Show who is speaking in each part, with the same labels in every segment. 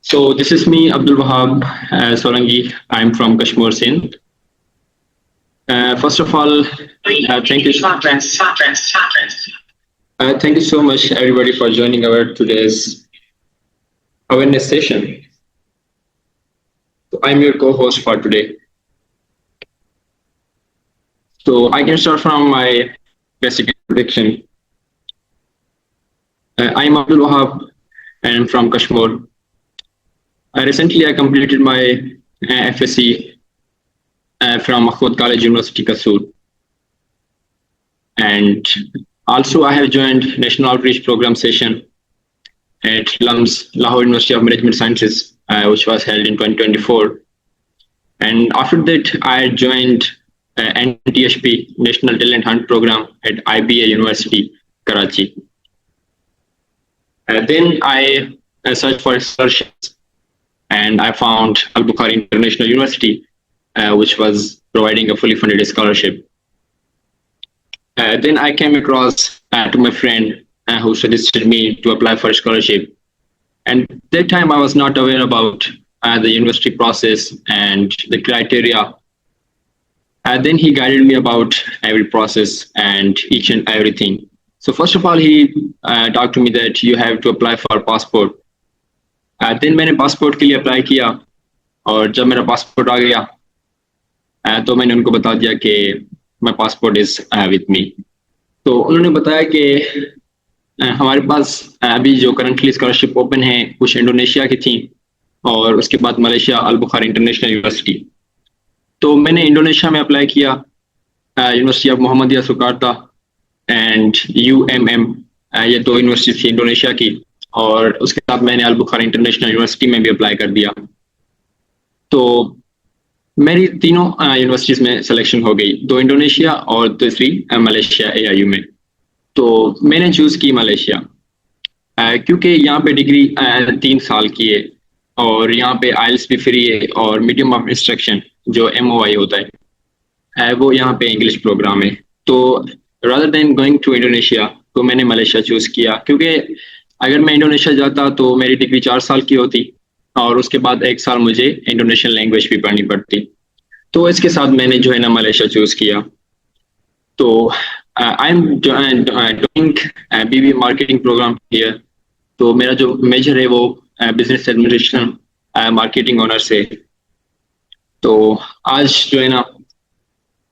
Speaker 1: So this is me, Abdul Wahab Solangi. I'm from Kashmir, Sindh. First of all, thank you. Thank you so much, everybody, for joining our today's awareness session. So I'm your co-host for today. So I can start from my basic introduction. I'm Abdul Wahab, and I'm from Kashmir. Recently, I completed my FSc from Mahmood College University, Kasur. And also, I have joined National Outreach Program session at LUMS, Lahore University of Management Sciences, which was held in 2024. And after that, I joined NTHP, National Talent Hunt Program at IBA University, Karachi. Then I searched for scholarships, and I found Al Bukhari International University, which was providing a fully funded scholarship. Then I came across to my friend who suggested me to apply for a scholarship. And that time I was not aware about the university process and the criteria. Then he guided me about every process and each and everything. So first of all, he talked to me that you have to apply for passport. Then मैंने passport के लिए apply किया, और जब मेरा passport आ गया तो मैंने उनको बता दिया कि my passport is with me. तो उन्होंने बताया कि हमारे पास अभी जो करंटली स्कॉलरशिप ओपन है कुछ इंडोनेशिया की थी और उसके बाद Malaysia al Bukhari international university. तो मैंने इंडोनेशिया में अप्लाई किया, university of Muhammadiyah Surakarta and UMM, ये दो यूनिवर्सिटी थी इंडोनेशिया की, और उसके साथ मैंने अल बुखारी इंटरनेशनल यूनिवर्सिटी में भी अप्लाई कर दिया. तो मेरी तीनों यूनिवर्सिटीज में सिलेक्शन हो गई, दो इंडोनेशिया और दूसरी मलेशिया AIU में. तो मैंने चूज की मलेशिया क्योंकि यहाँ पे डिग्री 3 साल की है और यहाँ पे IELTS भी फ्री है और मीडियम ऑफ इंस्ट्रक्शन जो MOI होता है वो यहाँ पे इंग्लिश प्रोग्राम है. तो rather than going to Indonesia तो मैंने मलेशिया चूज किया, क्योंकि अगर मैं इंडोनेशिया जाता तो मेरी डिग्री 4 साल की होती और उसके बाद 1 साल मुझे इंडोनेशियन लैंग्वेज भी पढ़नी पड़ती. तो इसके साथ मैंने जो है ना मलेशिया चूज किया. तो I am doing BBA marketing programme here. तो मेरा जो मेजर है वो बिजनेस एडमिनिस्ट्रेशन मार्केटिंग ऑनर से. तो आज जो है ना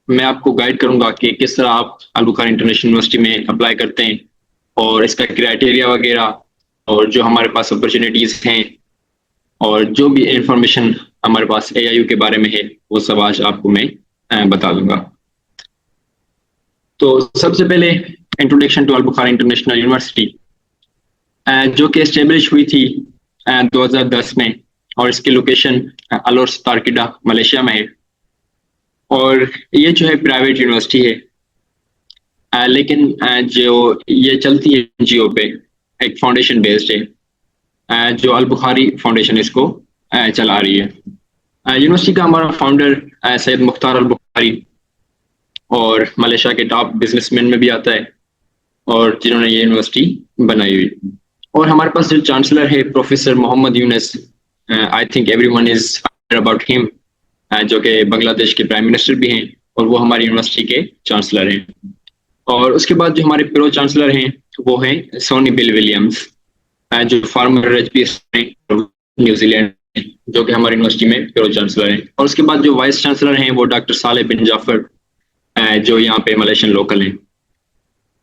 Speaker 1: मैं आपको गाइड करूंगा कि किस तरह आप अल बुखारी इंटरनेशनल यूनिवर्सिटी में अप्लाई करते हैं और इसका क्राइटेरिया वगैरह और जो हमारे पास अपॉर्चुनिटीज हैं और जो भी इंफॉर्मेशन हमारे पास AIU के बारे में है वो सब आज आपको मैं बता दूंगा. तो सबसे पहले introduction to Al Bukhari international University, जो कि एस्टेब्लिश हुई थी 2010 में, और इसकी लोकेशन अलोर तारकिडा मलेशिया में है. और ये जो है प्राइवेट यूनिवर्सिटी है, लेकिन जो ये चलती है NGO पे, एक फाउंडेशन बेस्ड है जो अल बुखारी फाउंडेशन इसको चला रही है. यूनिवर्सिटी का हमारा फाउंडर सैयद मुख्तार अल बुखारी और मलेशिया के टॉप बिजनेसमैन में भी आता है और जिन्होंने ये यूनिवर्सिटी बनाई हुई. और हमारे पास जो चांसलर है professor Mohammad Yunus, I think everyone is about him, जो कि बांग्लादेश के प्राइम मिनिस्टर भी हैं और वो हमारी यूनिवर्सिटी के चांसलर हैं. और उसके बाद जो हमारे प्रो चांसलर हैं वो हैं सोनी बिल विलियम्स, जो फार्मर न्यूजीलैंड, जो कि हमारी यूनिवर्सिटी में प्रो चांसलर हैं. और उसके बाद जो वाइस चांसलर हैं वो डॉक्टर साले बिन जाफर, जो यहाँ पे मलेशियन लोकल हैं.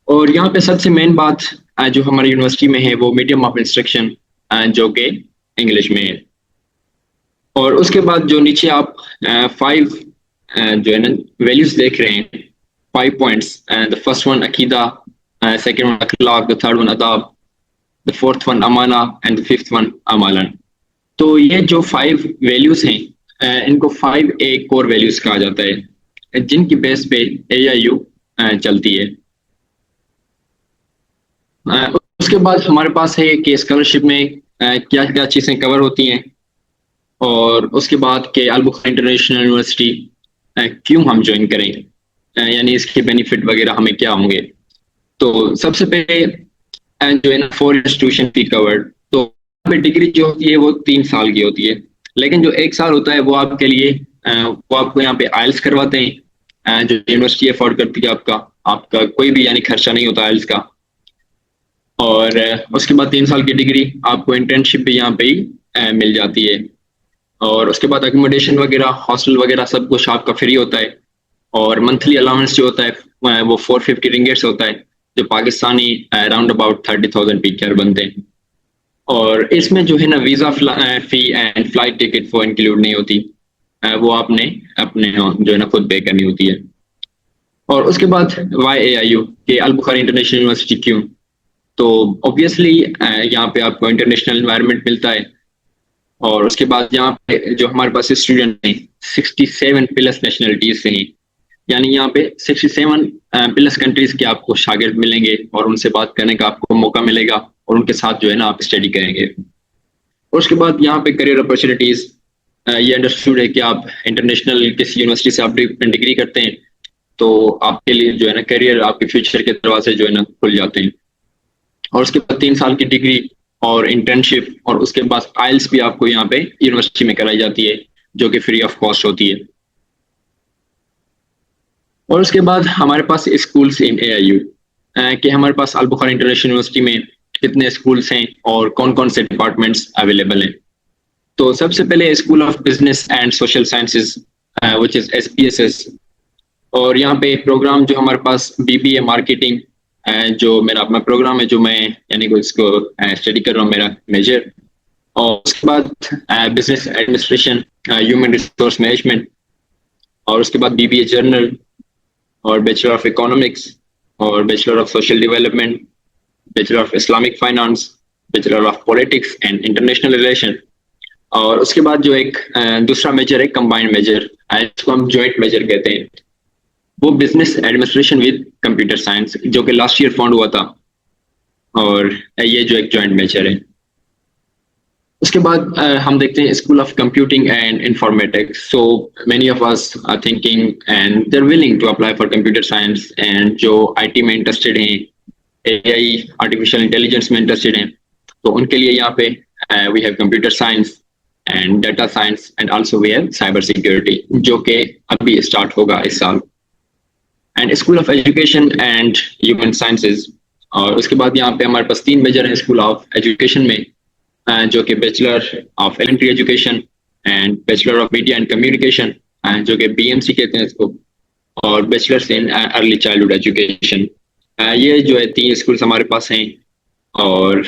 Speaker 1: और यहाँ पे सबसे मेन बात जो हमारी यूनिवर्सिटी में है वो मीडियम ऑफ इंस्ट्रक्शन जो कि इंग्लिश में है. और उसके बाद जो नीचे आप 5 जो है ना वैल्यूज देख रहे हैं, 5 पॉइंट्स. द फर्स्ट वन अकीदा, सेकंड वन अखलाक, द थर्ड वन अदाब, द फोर्थ वन अमाना एंड द फिफ्थ वन अमालन. तो ये जो 5 वैल्यूज हैं इनको 5A कोर वैल्यूज कहा जाता है, जिनकी बेस पे AIU चलती है. उसके बाद हमारे पास है कि स्कॉलरशिप में क्या क्या चीज़ें कवर होती हैं, और उसके बाद के अल बुखारी इंटरनेशनल यूनिवर्सिटी क्यों हम ज्वाइन करें, यानी इसके बेनिफिट वगैरह हमें क्या होंगे. तो सबसे पहले जो है ना 4 इंस्टीट्यूशन भी कवर्ड. तो पे डिग्री जो होती है वो 3 साल की होती है, लेकिन जो 1 साल होता है वो आपके लिए वो आपको यहाँ पे आइल्स करवाते हैं, जो यूनिवर्सिटी अफोर्ड करती है। आपका आपका कोई भी यानी खर्चा नहीं होता आइल्स का। और उसके बाद 3 साल की डिग्री आपको इंटर्नशिप भी यहाँ पे ही मिल जाती है। और उसके बाद अकोमोडेशन वगैरह, हॉस्टल वगैरह सब कुछ आपका फ्री होता है। और मंथली अलाउंस जो होता है वो 450 रिंगेट्स होता है, जो पाकिस्तानी अराउंड अबाउट 30,000 पीकर बनते हैं। और इसमें जो है ना visa fee and flight ticket वो इंक्लूड नहीं होती, वो आपने अपने जो है ना खुद पे करनी होती है। और उसके बाद YAIU के अल बुखारी इंटरनेशनल यूनिवर्सिटी क्यों, तो ऑब्वियसली यहाँ पे आपको इंटरनेशनल एनवायरनमेंट मिलता है। और उसके बाद यहाँ पे जो हमारे पास स्टूडेंट हैं 67 प्लस नेशनलिटीज से हैं, यानी यहाँ पे 67 प्लस कंट्रीज के आपको शागिर्द मिलेंगे और उनसे बात करने का आपको मौका मिलेगा और उनके साथ जो है ना आप स्टडी करेंगे। और उसके बाद यहाँ पे करियर अपॉर्चुनिटीज, ये अंडरस्टूड है कि आप इंटरनेशनल किसी यूनिवर्सिटी से आप डिग्री करते हैं तो आपके लिए जो है ना करियर, आपके फ्यूचर के दरवाजे जो है ना खुल जाते हैं। और उसके बाद 3 साल की डिग्री और इंटर्नशिप और उसके बाद आइल्स भी आपको यहाँ पे यूनिवर्सिटी में कराई जाती है, जो कि फ्री ऑफ कॉस्ट होती है। और उसके बाद हमारे पास स्कूल्स इन AIU, कि हमारे पास अल बुखारी इंटरनेशनल यूनिवर्सिटी में कितने स्कूल्स हैं और कौन कौन से डिपार्टमेंट्स अवेलेबल हैं। तो सबसे पहले school of business and social sciences which is SPSS। और यहाँ पे प्रोग्राम जो हमारे पास BBA मार्केटिंग, जो मेरा अपना प्रोग्राम है जो मैं यानी कि इसको स्टडी कर रहा हूँ, मेरा मेजर। और उसके बाद business administration, human resource management. और उसके बाद BBA जर्नल और बैचलर ऑफ इकोनॉमिक्स और bachelor of social development, bachelor of Islamic finance, bachelor of politics and international relation. और उसके बाद जो एक दूसरा मेजर है कंबाइंड मेजर, इसको हम जॉइंट मेजर कहते हैं, वो business administration with computer science, जो कि लास्ट ईयर फाउंड हुआ था। और ये जो एक जॉइंट मेजर है। उसके बाद हम देखते हैं school of computing and informatics. So many of us are thinking and they are willing to apply for computer science, and जो IT में इंटरेस्टेड हैं, AI आर्टिफिशियल इंटेलिजेंस में इंटरेस्टेड हैं, तो उनके लिए यहाँ पे we have computer science and data science and also we have cyber security, जो कि अभी स्टार्ट होगा इस साल। And school of education and human sciences. और उसके बाद यहाँ पे हमारे पास 3 मेजर हैं स्कूल ऑफ एजुकेशन में, जो कि bachelor of elementary education and bachelor of media and communication, जो कि BMC कहते हैं इसको, और bachelors in early childhood education. ये जो है 3 स्कूल्स हमारे पास हैं। और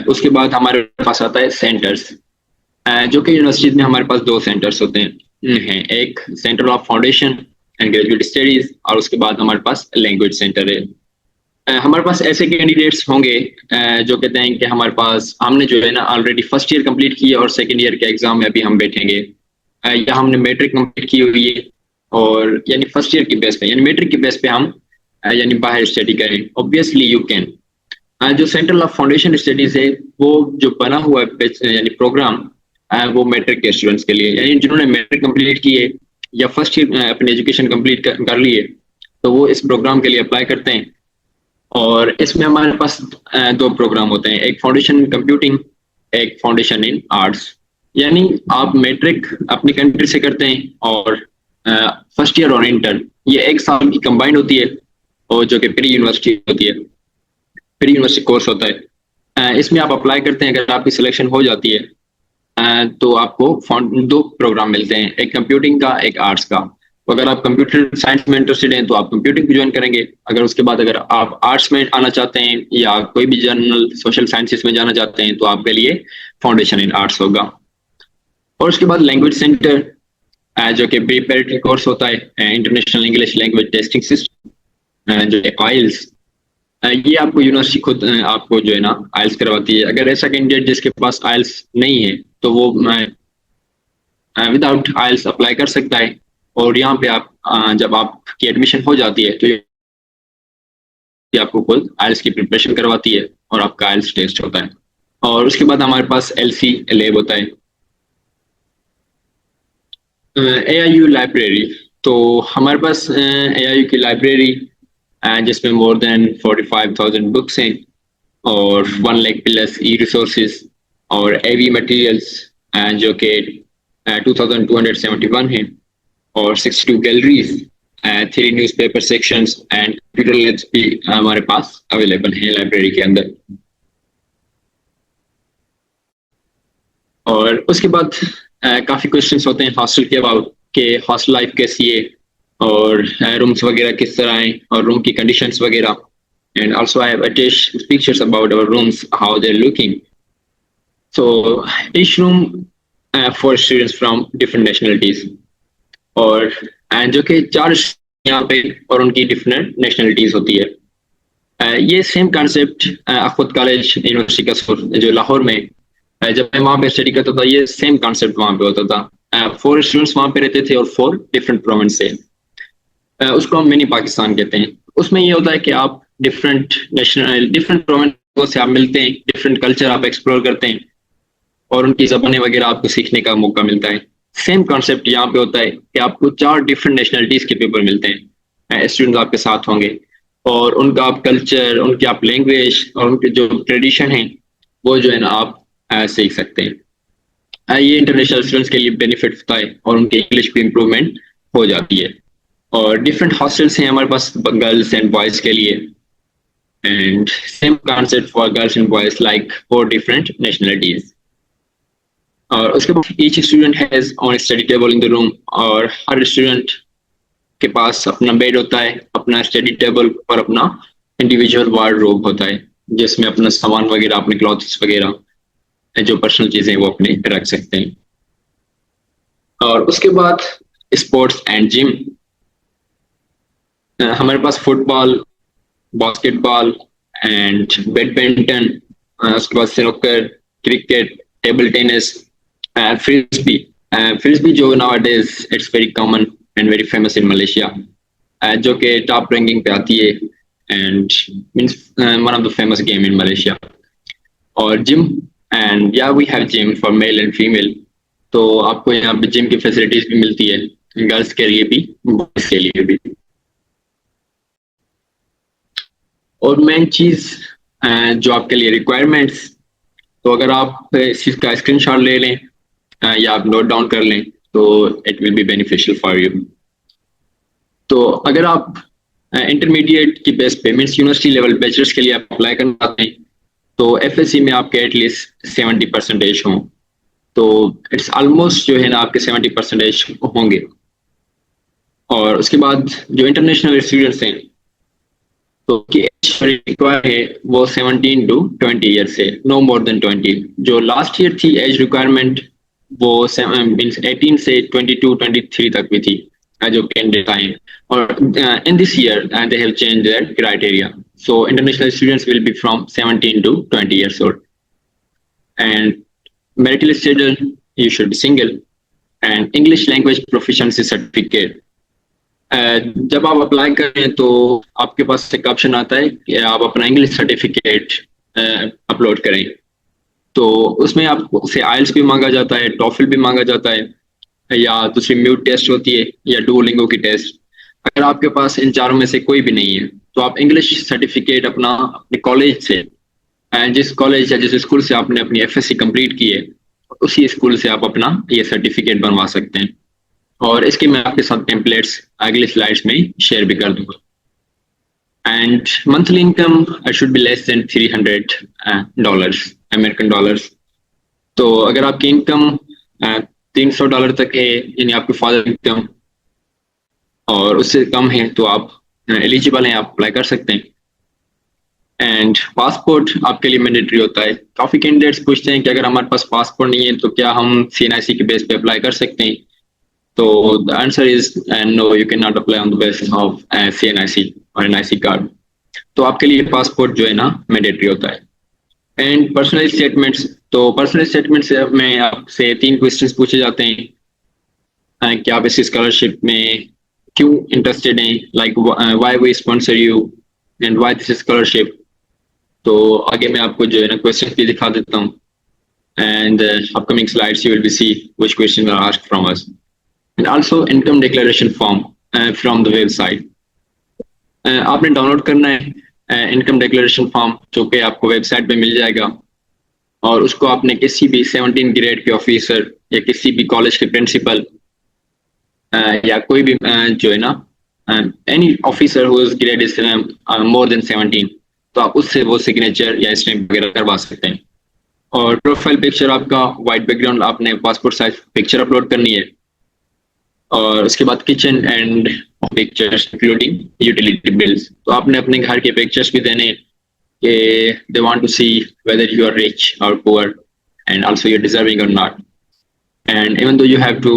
Speaker 1: उसके बाद हमारे पास आता है सेंटर्स, जो कि यूनिवर्सिटीज में हमारे पास 2 सेंटर्स होते हैं, एक centre of foundation and graduate studies, और उसके बाद हमारे पास लैंग्वेज सेंटर है। हमारे पास ऐसे कैंडिडेट्स होंगे जो कहते हैं कि हमारे पास हमने जो है ना ऑलरेडी फर्स्ट ईयर कंप्लीट किया और सेकंड ईयर के एग्जाम में अभी हम बैठेंगे, या हमने मैट्रिक कंप्लीट की हुई है और यानी फर्स्ट ईयर की बेस पे यानी मैट्रिक की बेस पे हम यानी बाहर स्टडी करें। Obviously you can. जो सेंट्रल ऑफ फाउंडेशन स्टडीज है वो जो बना हुआ है यानी प्रोग्राम, वो मैट्रिक के स्टूडेंट्स के लिए, यानी जिन्होंने मैट्रिक कंप्लीट की है या फर्स्ट ईयर अपनी एजुकेशन कंप्लीट कर ली है, तो वो इस प्रोग्राम के लिए अप्लाई करते हैं। और इसमें हमारे पास 2 प्रोग्राम होते हैं, एक फाउंडेशन इन कंप्यूटिंग, एक फाउंडेशन इन आर्ट्स। यानी आप मैट्रिक अपनी कंट्री से करते हैं और फर्स्ट ईयर और इंटर ये 1 साल की कंबाइंड होती है, और जो कि प्री यूनिवर्सिटी होती है, प्री यूनिवर्सिटी कोर्स होता है। इसमें आप अप्लाई करते हैं, अगर आपकी सिलेक्शन हो जाती है तो आपको 2 प्रोग्राम मिलते हैं, एक कंप्यूटिंग का, एक आर्ट्स का। तो अगर आप कंप्यूटर साइंस में इंटरेस्टेड हैं तो आप कंप्यूटिंग ज्वाइन करेंगे। अगर उसके बाद अगर आप आर्ट्स में आना चाहते हैं या कोई भी जनरल सोशल साइंसेस में जाना चाहते हैं तो आपके लिए फाउंडेशन इन आर्ट्स होगा। और उसके बाद लैंग्वेज सेंटर, जो कि प्रीपैरेटरी कोर्स होता है, international English language testing system, जो आइल्स, ये आपको यूनिवर्सिटी खुद आपको जो है ना आइल्स करवाती है। अगर ऐसा कैंडिडेट जिसके पास आइल्स नहीं है तो वो विदाउट आइल्स अप्लाई कर सकता है। और यहाँ पे आप जब आपकी एडमिशन हो जाती है तो ये आपको खुद आइल्स की प्रिपरेशन करवाती है और आपका आइल्स टेस्ट होता है। और उसके बाद हमारे पास LC लैब होता है। AIU लाइब्रेरी, तो हमारे पास AIU की लाइब्रेरी जिसमें मोर देन 45,000 बुक्स हैं और 1 लाख प्लस ई रिसोर्सेज और एवी मटेरियल्स जो कि 2271 है, और 62 galleries, 3 newspaper sections and computer labs भी हमारे पास अवेलेबल हैं लाइब्रेरी के अंदर। और उसके बाद काफ़ी क्वेश्चंस होते हैं हॉस्टल के अबाउट कि हॉस्टल लाइफ कैसी है, और रूम्स वगैरह किस तरह हैं, और रूम की कंडीशंस वगैरह। And also I have attached pictures about our rooms, how they are looking. So each room for students from different nationalities, और जो कि 4 यहाँ पे और उनकी डिफरेंट नेशनलिटीज होती है। ये सेम कॉन्सेप्ट अखुद कॉलेज यूनिवर्सिटी का जो लाहौर में, जब मैं वहाँ पे स्टडी करता था, ये सेम कॉन्सेप्ट वहाँ पे होता था। 4 स्टूडेंट्स वहाँ पे रहते थे और 4 डिफरेंट प्रोविंस से। उसको हम मिनी पाकिस्तान कहते हैं। उसमें ये होता है कि आप डिफरेंट प्रोविंस से आप मिलते हैं, डिफरेंट कल्चर आप एक्सप्लोर करते हैं, और उनकी ज़बानें वगैरह आपको सीखने का मौका मिलता है। सेम कॉन्सेप्ट यहाँ पे होता है कि आपको 4 डिफरेंट नेशनलिटीज के पेपर मिलते हैं, स्टूडेंट्स आपके साथ होंगे, और उनका आप कल्चर, उनकी आप लैंग्वेज और उनके जो ट्रेडिशन है वो जो है ना आप सीख सकते हैं। ये इंटरनेशनल स्टूडेंट्स के लिए बेनिफिट होता है, और उनकी इंग्लिश भी इम्प्रूवमेंट हो जाती है। और डिफरेंट हॉस्टल्स हैं हमारे पास गर्ल्स एंड बॉयज़ के लिए, and same concept for girls and boys like 4 different nationalities. और उसके बाद each student has on study table in the room, और हर स्टूडेंट के पास अपना बेड होता है, अपना स्टडी टेबल और अपना इंडिविजुअल वार्डरोब होता है, जिसमें अपना सामान वगैरह, अपने क्लॉथ्स वगैरह, जो पर्सनल चीजें वो अपने रख सकते हैं। और उसके बाद स्पोर्ट्स एंड जिम, हमारे पास फुटबॉल, बास्केटबॉल एंड बैडमिंटन, उसके बाद snooker, cricket, table tennis, frisbee. Frisbee जो nowadays it's very common and very famous in Malaysia, जो कि टॉप रैंकिंग पे आती है and means one of the famous game in Malaysia. और जिम, एंड या we have gym for male and female, तो आपको यहाँ पे जिम की फैसिलिटीज भी मिलती है, गर्ल्स के लिए भी, बॉयज के लिए भी। और मेन चीज जो आपके लिए रिक्वायरमेंट्स, तो अगर आप इस चीज का स्क्रीनशॉट ले लें या आप नोट डाउन कर लें तो it will be beneficial for you. तो अगर आप इंटरमीडिएट की बेस पे मीन्स यूनिवर्सिटी लेवल बैचलर्स के लिए अप्लाई करना चाहते हैं, तो एफएससी में आपके एटलीस्ट 70% हों, तो इट्स ऑलमोस्ट जो है ना आपके 70% होंगे। और उसके बाद जो इंटरनेशनल स्टूडेंट्स हैं, तो रिक्वायर है वो 17 to 20 ईयर से, नो मोर देन 20। जो लास्ट ईयर थी एज रिक्वायरमेंट वो मीन्स 18 से 22-23 तक भी थी जो कैंडिडेट आए, और in this year they have changed there criteria, so international students will be from 17 to 20 years old, and marital status you should be single, and English language proficiency certificate। जब आप apply करें तो आपके पास एक option आता है कि आप अपना इंग्लिश सर्टिफिकेट अपलोड करें, तो उसमें आपसे आइल्स भी मांगा जाता है, टॉफल भी मांगा जाता है, या दूसरी म्यूट टेस्ट होती है, या डुओलिंगो की टेस्ट। अगर आपके पास इन चारों में से कोई भी नहीं है तो आप इंग्लिश सर्टिफिकेट अपने कॉलेज से, जिस कॉलेज या जिस स्कूल से आपने अपनी एफएससी कंप्लीट की है, उसी स्कूल से आप अपना ये सर्टिफिकेट बनवा सकते हैं। और इसके मैं आपके साथ टेम्पलेट्स अगले स्लाइड्स में शेयर भी कर दूंगा। And monthly income should be less than $300 American dollars. तो अगर आपकी इनकम $300 तक है, यानी आपकी फादर इनकम, और उससे कम है, तो आप एलिजिबल हैं, आप अप्लाई कर सकते हैं। एंड पासपोर्ट आपके लिए मैंडेटरी होता है। काफ़ी कैंडिडेट्स पूछते हैं कि अगर हमारे पास पासपोर्ट नहीं है तो क्या हम CNIC के बेस पे अप्लाई कर सकते हैं, तो the answer is no, you can not apply on the basis of CNIC और NIC कार्ड। तो आपके लिए पासपोर्ट जो है ना मैंडेटरी होता है। एंड पर्सनल स्टेटमेंट्स, तो पर्सनल स्टेटमेंट्स में आपसे 3 क्वेश्चंस पूछे जाते हैं कि आप इस स्कॉलरशिप में क्यों इंटरेस्टेड हैं, like why we sponsor you and why this scholarship. तो आगे मैं आपको जो है ना क्वेश्चन भी दिखा देता हूँ, and upcoming slides you will be see which question are asked from us. And also income declaration form from the website. आपने डाउनलोड करना है इनकम डिक्लेरेशन फॉर्म, जो कि आपको वेबसाइट पे मिल जाएगा। और उसको आपने किसी भी 17 ग्रेड के ऑफिसर या किसी भी कॉलेज के प्रिंसिपल या कोई भी जो है ना any officer whose grade is more than 17, तो आप उससे वो सिग्नेचर या स्टैम्प वगैरह करवा सकते हैं। और प्रोफाइल पिक्चर आपका वाइट बैकग्राउंड, आपने पासपोर्ट साइज पिक्चर अपलोड करनी है। और उसके बाद kitchen and pictures including utility bills, तो आपने अपने घर के पिक्चर्स भी देने कि they want to see whether you are rich or poor and also you are deserving or not, and even though you have to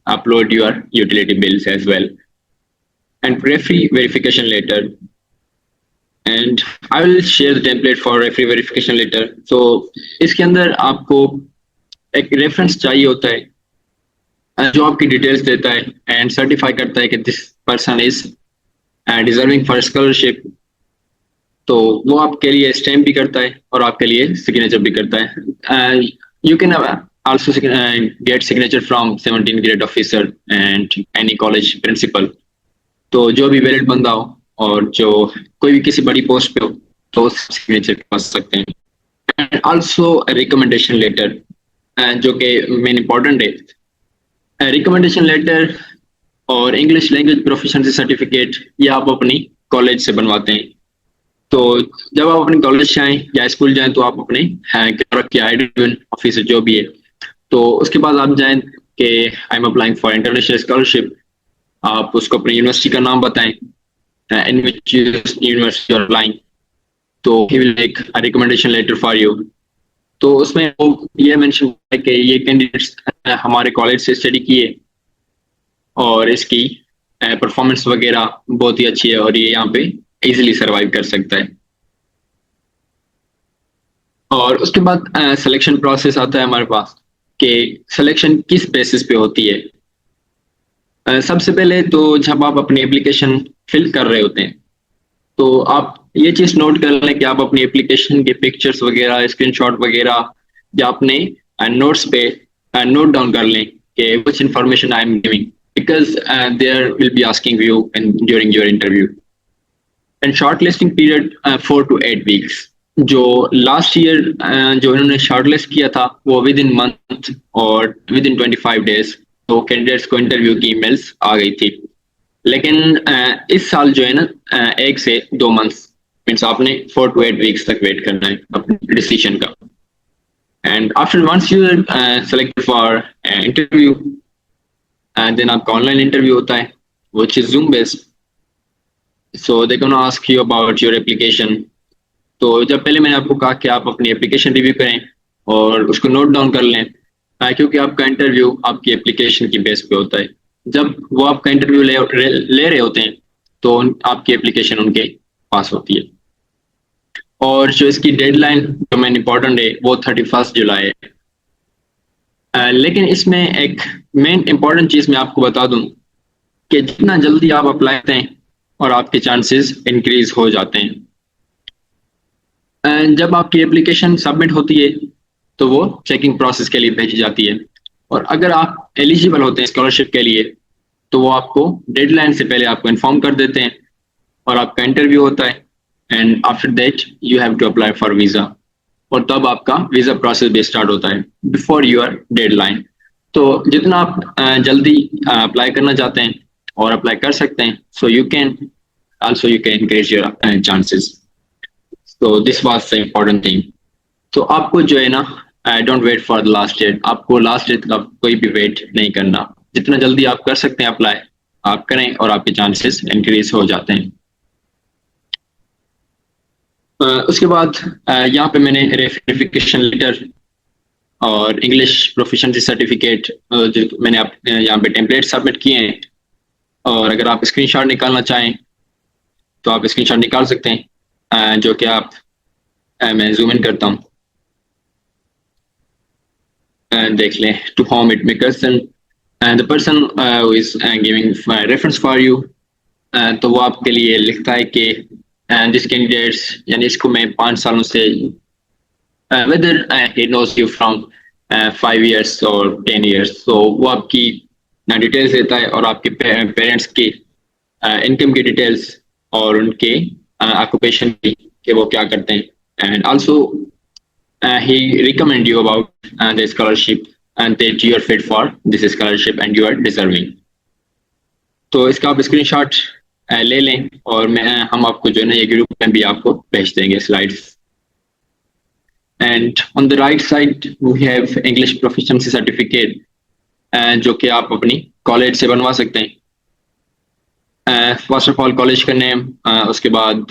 Speaker 1: upload your utility bills as well, and referee verification letter, and I will share the template for referee verification letter. So इसके अंदर आपको एक reference चाहिए होता है जो आपकी details देता है एंड सर्टिफाई करता है कि this person is deserving for scholarship. तो वो आपके लिए स्टैम्प भी करता है और आपके लिए सिग्नेचर भी करता है। You can also get signature from 17 grade officer and any college principal, तो जो भी वैलिड बंदा हो और जो कोई भी किसी बड़ी पोस्ट पे हो तो सिग्नेचर कर सकते हैं। एंड आल्सो रिकमेंडेशन लेटर जो कि मेन इंपॉर्टेंट है। रिकमेंडेशन लेटर और इंग्लिश लैंग्वेज प्रोफिशिएंसी सर्टिफिकेट ये आप अपनी कॉलेज से बनवाते हैं। तो जब आप अपने कॉलेज से आए या स्कूल जाएं तो आप अपने आई ऑफिसर जो भी है, तो उसके बाद आप जाएं कि I am applying for international scholarship, आप उसको अपनी यूनिवर्सिटी का नाम बताएं in which university you are applying, तो he will make a recommendation letter for you. तो उसमें वो ये मेंशन है कि ये कैंडिडेट्स हमारे कॉलेज से स्टडी किए और इसकी परफॉर्मेंस वगैरह बहुत ही अच्छी है और ये यहाँ पे इजीली सरवाइव कर सकता है। और उसके बाद सिलेक्शन प्रोसेस आता है हमारे पास कि सिलेक्शन किस बेसिस पे होती है। सबसे पहले तो जब आप अपनी एप्लीकेशन फिल कर रहे होते हैं तो आप ये चीज नोट कर लें कि आप अपनी एप्लीकेशन के पिक्चर्स वगैरह स्क्रीनशॉट वगैरह या अपने नोट्स पे नोट डाउन कर लें कि which information I am giving, because there will be asking you during your interview. And shortlisting period 4 to 8 weeks। जो लास्ट ईयर जो इन्होंने शॉर्टलिस्ट किया था वो विद इन मंथ और विद इन 25 days तो कैंडिडेट्स को इंटरव्यू की ईमेल्स आ गई थी। लेकिन इस साल जो है ना 1 से 2 months मीन्स आपने 4 to 8 weeks तक वेट करना है अपने डिसीजन का। And after once you selected for interview then आपका ऑनलाइन इंटरव्यू होता है which is Zoom based. So they can ask you about your application. तो जब पहले मैंने आपको कहा कि आप अपनी एप्लीकेशन रिव्यू करें और उसको नोट डाउन कर लें क्योंकि आपका इंटरव्यू आपकी एप्लीकेशन की बेस पे होता है। जब वो आपका इंटरव्यू ले रहे होते हैं तो आपकी एप्लीकेशन उनके पास होती है। और जो इसकी डेडलाइन जो मेन इंपॉर्टेंट है वो 31 जुलाई है। लेकिन इसमें एक मेन इंपॉर्टेंट चीज मैं आपको बता दूं कि जितना जल्दी आप अप्लाई करते हैं और आपके चांसेस इंक्रीज हो जाते हैं। जब आपकी एप्लीकेशन सबमिट होती है तो वो चेकिंग प्रोसेस के लिए भेजी जाती है और अगर आप एलिजिबल होते हैं स्कॉलरशिप के लिए तो वो आपको डेडलाइन से पहले आपको इन्फॉर्म कर देते हैं और आपका इंटरव्यू होता है and after that you have to apply for visa और तब आपका वीजा प्रोसेस भी स्टार्ट होता है बिफोर योर डेडलाइन। तो जितना आप जल्दी अप्लाई करना चाहते हैं और अप्लाई कर सकते हैं so you can increase your chances. So this was the important thing. तो आपको जो है ना don't wait for the last date, आपको लास्ट डेट तक कोई भी वेट नहीं करना। जितना जल्दी आप कर सकते हैं अप्लाई आप करें और आपके चांसेस इंक्रीज हो जाते हैं। उसके बाद यहाँ पे मैंने वेरिफिकेशन लेटर और इंग्लिश प्रोफिशिएंसी सर्टिफिकेट जो मैंने यहाँ पे टेम्पलेट सबमिट किए हैं और अगर आप स्क्रीनशॉट निकालना चाहें तो आप स्क्रीनशॉट निकाल सकते हैं जो कि आप मैं जूम इन करता हूँ देख लें। To whom it may concern the person who is giving reference for you, तो वो आपके लिए लिखता है कि दिस कैंडिडेट्स यानी इसको मैं 5 सालों से whether he knows you from 5 years और 10 years, तो वो आपकी डिटेल्स देता है और आपके पेरेंट्स की इनकम की डिटेल्स और उनके ऑक्यूपेशन की कि वो क्या करते हैं। And also he recommend you about the scholarship and that you are fit for this scholarship and you are deserving. तो इसका आप स्क्रीनशॉट ले लें और मैं हम आपको जो है ना ये ग्रुप में भी आपको भेज देंगे slides. And on the right side we have English proficiency certificate जो कि आप अपनी कॉलेज से बनवा सकते हैं. फर्स्ट ऑफ ऑल कॉलेज का नेम, उसके बाद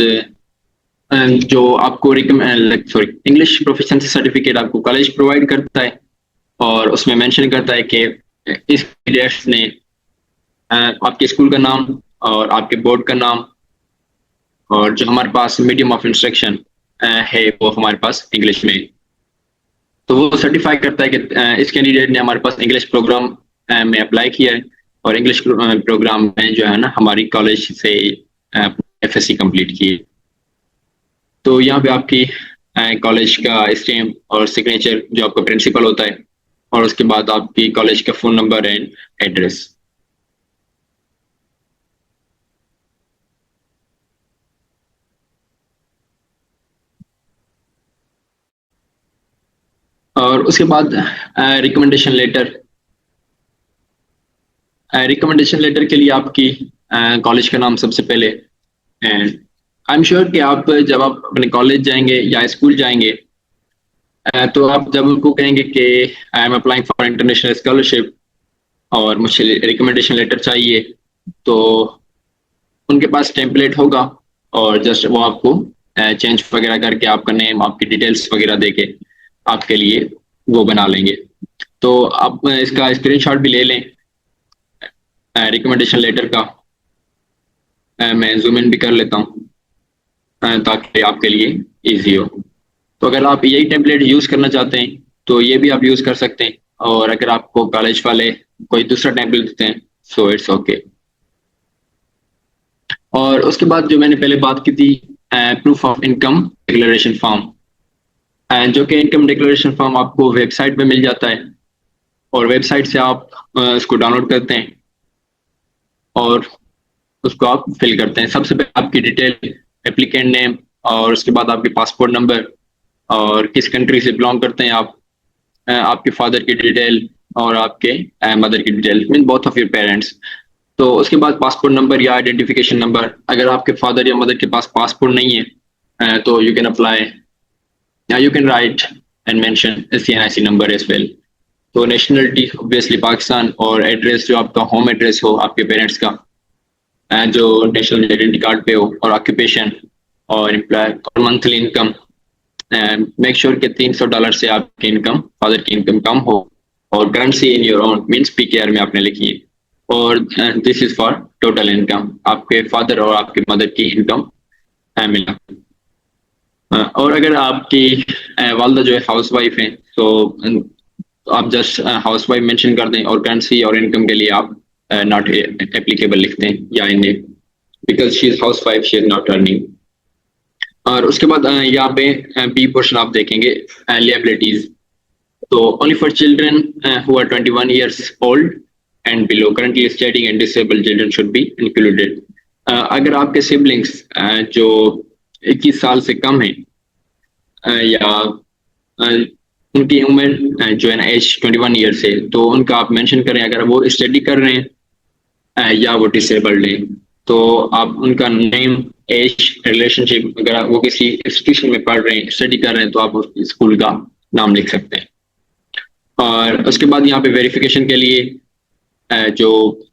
Speaker 1: जो आपको इंग्लिश प्रोफिशिएंसी सर्टिफिकेट आपको कॉलेज प्रोवाइड करता है और उसमें मेंशन करता है कि इस कैंडिडेट्स ने आपके स्कूल का नाम और आपके बोर्ड का नाम और जो हमारे पास मीडियम ऑफ इंस्ट्रक्शन है वो हमारे पास इंग्लिश में. तो वो सर्टिफाई करता है कि इस कैंडिडेट ने हमारे पास इंग्लिश प्रोग्राम में अप्लाई किया है और इंग्लिश प्रोग्राम में जो है ना हमारी कॉलेज से एफएससी कंप्लीट की है. तो यहाँ पे आपकी कॉलेज का स्टैम्प और सिग्नेचर जो आपका प्रिंसिपल होता है और उसके बाद आपकी कॉलेज का फोन नंबर एंड एड्रेस. और उसके बाद रिकमेंडेशन लेटर. रिकमेंडेशन लेटर के लिए आपकी कॉलेज का नाम सबसे पहले. एंड आई एम श्योर कि आप जब आप अपने कॉलेज जाएंगे या स्कूल जाएंगे तो आप जब उनको कहेंगे कि I am applying for international scholarship और मुझे रिकमेंडेशन लेटर चाहिए तो उनके पास टेम्पलेट होगा और जस्ट वो आपको चेंज वगैरह करके आपका नेम आपकी डिटेल्स वगैरह देके आपके लिए वो बना लेंगे. तो आप इसका स्क्रीनशॉट भी ले लें रिकमेंडेशन लेटर का. मैं जूम इन भी कर लेता हूँ ताकि आपके लिए इजी हो. तो अगर आप यही टेम्पलेट यूज करना चाहते हैं तो ये भी आप यूज कर सकते हैं और अगर आपको कॉलेज वाले कोई दूसरा टेम्पलेट देते हैं सो इट्स ओके. और उसके बाद जो मैंने पहले बात की थी proof of income declaration form, जो कि इनकम डिक्लेरेशन फॉर्म आपको वेबसाइट पे मिल जाता है और वेबसाइट से आप इसको डाउनलोड करते हैं और उसको आप फिल करते हैं. सबसे पहले आपकी डिटेल, एप्लीकेंट नेम और उसके बाद आपके पासपोर्ट नंबर और किस कंट्री से बिलोंग करते हैं आप, आपके फादर की डिटेल और आपके मदर की detail mean both of your parents. तो उसके बाद पासपोर्ट नंबर या आइडेंटिफिकेशन नंबर. अगर आपके फादर या मदर के पास पासपोर्ट नहीं है तो you can apply, you can write and mention CNIC number as well. तो नेशनलिटी ऑब्वियसली पाकिस्तान और एड्रेस जो आपका होम एड्रेस हो आपके पेरेंट्स का जो नेशनल आइडेंटिटी कार्ड पे हो और ऑक्यूपेशन और एम्प्लॉय और मंथली इनकम. मेक श्योर कि $300 से आपकी इनकम फादर की इनकम कम हो और currency in your own means PKR में आपने लिखी है और this is for total income आपके फादर और आपके मदर की इनकम मिला. और अगर आपकी वालदा जो है हाउस वाइफ है तो आप जस्ट हाउस वाइफ मेंशन कर दें और करेंसी और इनकम के लिए आप नॉट एप्लीकेबल लिखते हैं या in because she is house wife she is not earning. और उसके बाद यहाँ पे बी पोर्शन आप देखेंगे लिएबिलिटीज. तो only for children who are 21 years old and below currently studying and disabled children should be included. अगर आपके सिबलिंग्स जो 21 साल से कम है या उनकी उम्र जो है ना एज 21 ईयर से तो उनका आप मेंशन करें. अगर वो स्टडी कर रहे हैं या वो डिसेबल्ड हैं तो आप उनका नेम, एज, रिलेशनशिप, अगर वो किसी इंस्टीट्यूशन में पढ़ रहे हैं स्टडी कर रहे हैं तो आप उस स्कूल का नाम लिख सकते हैं. और उसके बाद यहाँ पे वेरिफिकेशन के लिए जो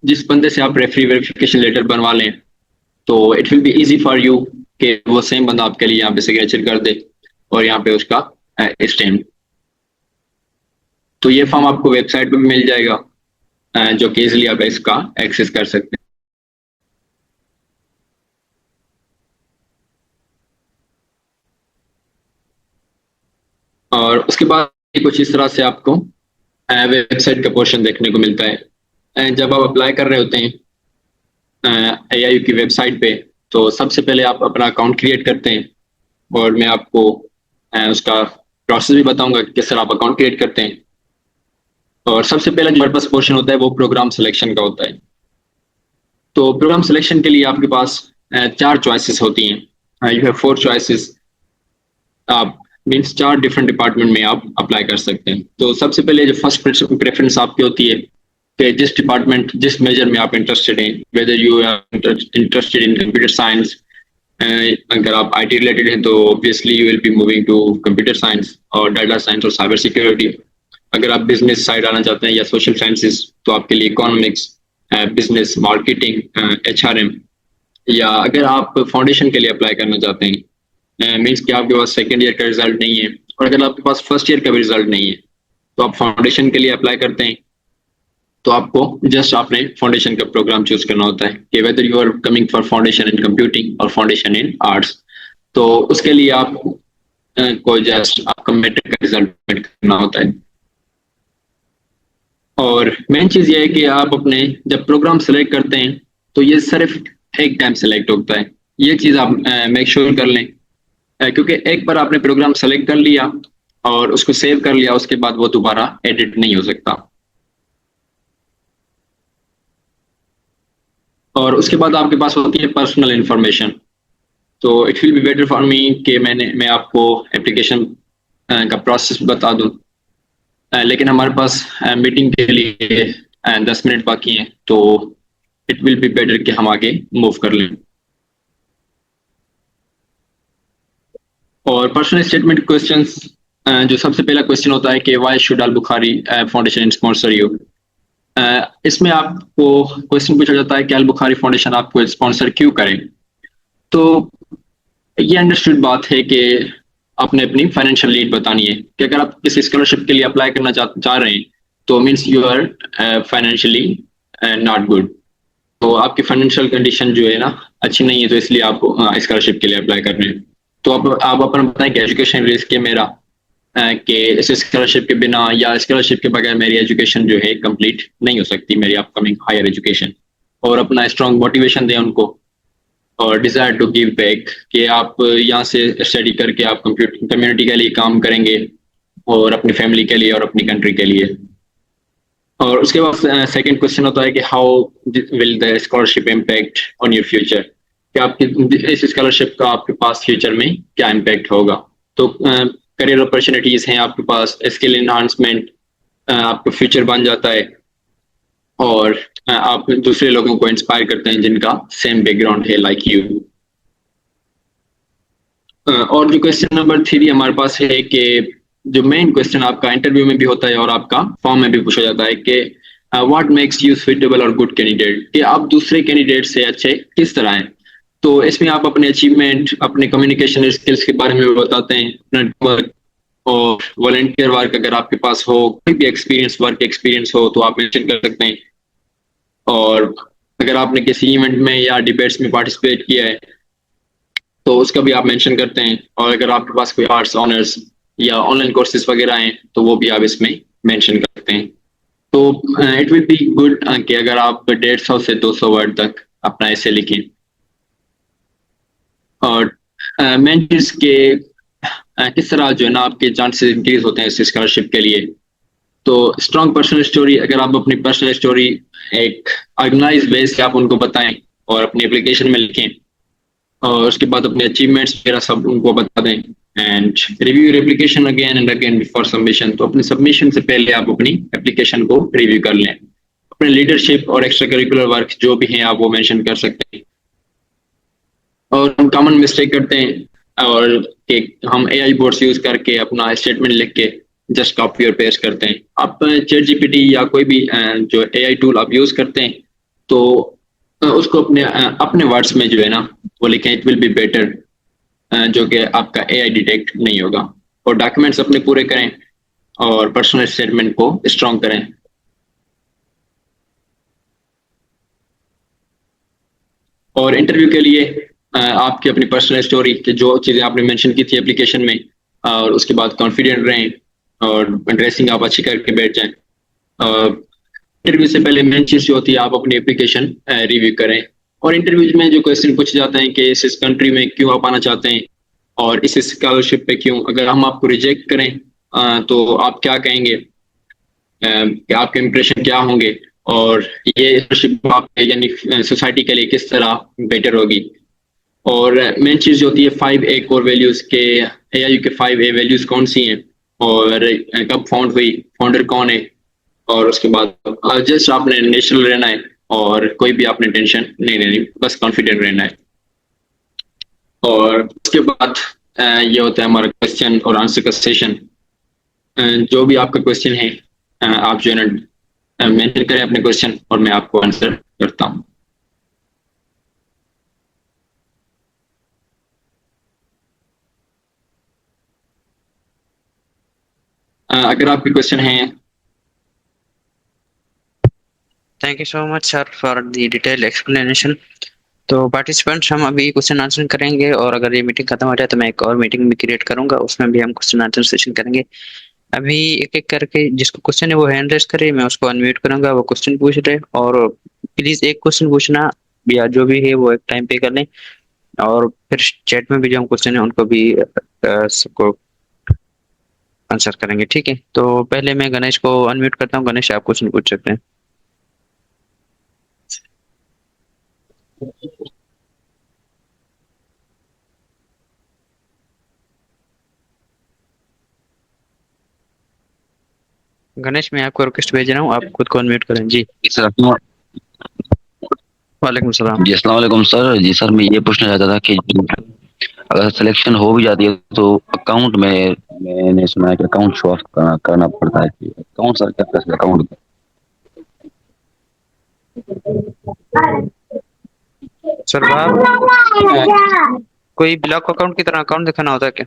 Speaker 1: जिस बंदे से आप रेफरी वेरिफिकेशन लेटर बनवा लें तो it will be easy for you कि वो सेम बंदा आपके लिए यहाँ पे सिग्नेचर कर दे और यहाँ पे उसका स्टैम्प. तो ये फॉर्म आपको वेबसाइट पे भी मिल जाएगा जो कि इजिली आप इसका एक्सेस कर सकते हैं. और उसके बाद कुछ इस तरह से आपको वेबसाइट का पोर्शन देखने को मिलता है. जब आप अप्लाई कर रहे होते हैं AIU की वेबसाइट पे तो सबसे पहले आप अपना अकाउंट क्रिएट करते हैं और मैं आपको उसका प्रोसेस भी बताऊंगा कि किस तरह आप अकाउंट क्रिएट करते हैं. और सबसे पहला जो हमारे पास पोर्शन होता है वो प्रोग्राम सिलेक्शन का होता है. तो प्रोग्राम सिलेक्शन के लिए आपके पास 4 चॉइसेस होती हैं. You have 4 choices. आप मीन्स 4 डिफरेंट डिपार्टमेंट में आप अप्लाई कर सकते हैं। तो सबसे पहले जो फर्स्ट प्रेफरेंस आपकी होती है कि जिस डिपार्टमेंट जिस मेजर में आप इंटरेस्टेड हैं, whether you are interested in computer science, अगर आप आईटी रिलेटेड हैं तो obviously you will be moving to computer science और डाटा साइंस और साइबर सिक्योरिटी। अगर आप बिजनेस साइड आना चाहते हैं या सोशल साइंसेज तो आपके लिए इकोनॉमिक्स, बिजनेस, मार्केटिंग, एचआरएम। या अगर आप फाउंडेशन के लिए अप्लाई करना चाहते हैं, मीन्स कि आपके पास सेकेंड ईयर का रिजल्ट नहीं है और अगर आपके पास फर्स्ट ईयर का भी रिजल्ट नहीं है तो आप फाउंडेशन के लिए अप्लाई करते हैं, तो आपको जस्ट आपने फाउंडेशन का प्रोग्राम चूज करना होता है कि whether you are coming for foundation in computing और फाउंडेशन इन आर्ट्स। तो उसके लिए आप को जस्ट आपका मैट्रिक का रिजल्ट करना होता है। और मेन चीज ये है कि आप अपने जब प्रोग्राम सेलेक्ट करते हैं तो ये सिर्फ एक टाइम सेलेक्ट होता है, ये चीज आप मेक श्योर कर लें, क्योंकि एक बार आपने प्रोग्राम सेलेक्ट कर लिया और उसको सेव कर लिया, उसके बाद वो दोबारा एडिट नहीं हो सकता। और उसके बाद आपके पास होती है पर्सनल इंफॉर्मेशन। तो it will be better for me कि मैं आपको एप्लीकेशन का प्रोसेस बता दूं, लेकिन हमारे पास मीटिंग के लिए 10 मिनट बाकी हैं, तो इट विल बी बेटर कि हम आगे मूव कर लें। और पर्सनल स्टेटमेंट क्वेश्चंस, जो सबसे पहला क्वेश्चन होता है कि why should Al Bukhari Foundation sponsor you. इसमें आपको क्वेश्चन पूछा जाता है कि अल बुखारी फाउंडेशन आपको स्पॉन्सर क्यों करें। तो ये अंडरस्टूड बात है कि आपने अपनी फाइनेंशियल नीड बतानी है कि अगर आप किसी स्कॉलरशिप के लिए अप्लाई करना चाह रहे हैं तो means you are financially not good, तो आपकी फाइनेंशियल कंडीशन जो है ना अच्छी नहीं है, तो इसलिए आप स्कॉलरशिप के लिए अप्लाई कर रहे हैं। तो आप अपना बताएं कि एजुकेशन रिस्क है मेरा, कि इस स्कॉलरशिप के बिना या स्कॉलरशिप के बगैर मेरी एजुकेशन जो है कंप्लीट नहीं हो सकती, मेरी अपकमिंग हायर एजुकेशन। और अपना स्ट्रॉन्ग मोटिवेशन दें उनको और डिजायर टू गिव बैक, कि आप यहाँ से स्टडी करके आप कम्युनिटी के लिए काम करेंगे और अपनी फैमिली के लिए और अपनी कंट्री के लिए। और उसके बाद सेकंड क्वेश्चन होता है कि how will the scholarship impact on your future, कि आपकी इस स्कॉलरशिप का आपके पास फ्यूचर में क्या इम्पैक्ट होगा। तो करियर अपॉर्चुनिटीज हैं आपके पास, स्किल एनहांसमेंट आपका फ्यूचर बन जाता है और आप दूसरे लोगों को इंस्पायर करते हैं जिनका सेम बैकग्राउंड है लाइक यू। और जो क्वेश्चन नंबर 3 हमारे पास है कि जो मेन क्वेश्चन आपका इंटरव्यू में भी होता है और आपका फॉर्म में भी पूछा जाता है कि व्हाट मेक्स यू सुइटेबल और गुड कैंडिडेट, कि आप दूसरे कैंडिडेट से अच्छे किस तरह हैं। तो इसमें आप अपने अचीवमेंट, अपने कम्युनिकेशन स्किल्स के बारे में बताते हैं, अपना वर्क और वॉलंटियर वर्क अगर आपके पास हो, कोई भी एक्सपीरियंस, वर्क एक्सपीरियंस हो तो आप मेंशन कर सकते हैं। और अगर आपने किसी इवेंट में या डिबेट्स में पार्टिसिपेट किया है तो उसका भी आप मेंशन करते हैं। और अगर आपके पास कोई आर्ट्स ऑनर्स या ऑनलाइन कोर्सेज वगैरह हैं तो वो भी आप इसमें मेंशन करते हैं। तो इट विल बी गुड कि अगर आप 150 से 200 वर्ड तक अपना ऐसे लिखें। और मेन चीज के किस तरह जो है ना आपके चांसेस इंक्रीज होते हैं इस स्कॉलरशिप के लिए। तो स्ट्रॉन्ग पर्सनल स्टोरी, अगर आप अपनी पर्सनल स्टोरी एक ऑर्गेनाइज वे से आप उनको बताएं और अपनी एप्लीकेशन में लिखें और उसके बाद अपने अचीवमेंट्स वगैरह सब उनको बता दें and review your application again and again before submission. तो अपने सबमिशन से पहले आप अपनी एप्लीकेशन को रिव्यू कर लें। अपने लीडरशिप और एक्स्ट्रा करिकुलर वर्क जो भी हैं आप वो मेंशन कर सकते हैं। और हम कॉमन मिस्टेक करते हैं और कि हम एआई बोर्ड्स यूज करके अपना स्टेटमेंट लिख के जस्ट कॉपी और पेस्ट करते हैं। आप चैट जीपीटी या कोई भी जो एआई टूल आप यूज करते हैं तो उसको अपने वर्ड्स में जो है ना वो लिखें, इट विल बी बेटर, जो कि आपका एआई डिटेक्ट नहीं होगा। और डॉक्यूमेंट्स अपने पूरे करें और पर्सनल स्टेटमेंट को स्ट्रॉन्ग करें। और इंटरव्यू के लिए आपकी अपनी पर्सनल स्टोरी के जो चीज़ें आपने मेंशन की थी एप्लीकेशन में, और उसके बाद कॉन्फिडेंट रहें और ड्रेसिंग आप अच्छी करके बैठ जाएं। इंटरव्यू से पहले मेन चीज़ जो होती है आप अपनी एप्लीकेशन रिव्यू करें। और इंटरव्यू में जो क्वेश्चन पूछे जाते हैं कि इस कंट्री में क्यों आप आना चाहते हैं और इस स्कॉलरशिप पे क्यों, अगर हम आपको रिजेक्ट करें तो आप क्या कहेंगे, कि आपके इंप्रेशन क्या होंगे और ये स्कॉलरशिप आप यानी सोसाइटी के लिए किस तरह बेटर होगी। और मेन चीज़ होती है 5A कोर वैल्यूज़ के, एआईयू के 5A वैल्यूज़ कौन सी हैं और कब फाउंड हुई, फाउंडर कौन है। और उसके बाद जस्ट आपने नेचुरल रहना है और कोई भी आपने टेंशन नहीं लेनी, बस कॉन्फिडेंट रहना है। और उसके बाद ये होता है हमारा क्वेश्चन और आंसर का सेशन। जो भी आपका क्वेश्चन है आप जो है ना मेंशन करें अपने क्वेश्चन और मैं आपको आंसर करता हूँ। अगर आपके क्वेश्चन हैं।
Speaker 2: Thank you so much sir for the detail explanation. तो पार्टिसिपेंट्स हम अभी क्वेश्चन आंसर करेंगे और अगर ये मीटिंग खत्म हो जाए तो मैं एक और मीटिंग भी क्रिएट करूंगा, उसमें भी हम क्वेश्चन आंसर सेशन करेंगे। अभी एक एक करके जिसको क्वेश्चन है वो हैंड रेस करे, मैं उसको अनम्यूट करूंगा, वो क्वेश्चन पूछ रहे। और प्लीज एक क्वेश्चन पूछना या जो भी है वो एक टाइम पे कर लें। और फिर चैट में भी जो हम क्वेश्चन है उनको भी सबको आंसर करेंगे, ठीक है। तो पहले मैं गणेश को अनम्यूट करता हूँ। गणेश आप क्वेश्चन पूछ सकते हैं। गणेश मैं आपको रिक्वेस्ट भेज रहा हूँ, आप खुद को अनम्यूट करें जी।
Speaker 3: सर
Speaker 2: वालेकुम सलाम।
Speaker 3: जी अस्सलाम वालेकुम सर। जी सर मैं ये पूछना चाहता था कि अगर सिलेक्शन हो भी जाती है तो अकाउंट में मैंने सुना है कि अकाउंट शो ऑफ करना पड़ता है कि अकाउंट सर क्या कैसे अकाउंट।
Speaker 2: सर बाप कोई ब्लॉक अकाउंट की तरह अकाउंट दिखाना होता है क्या?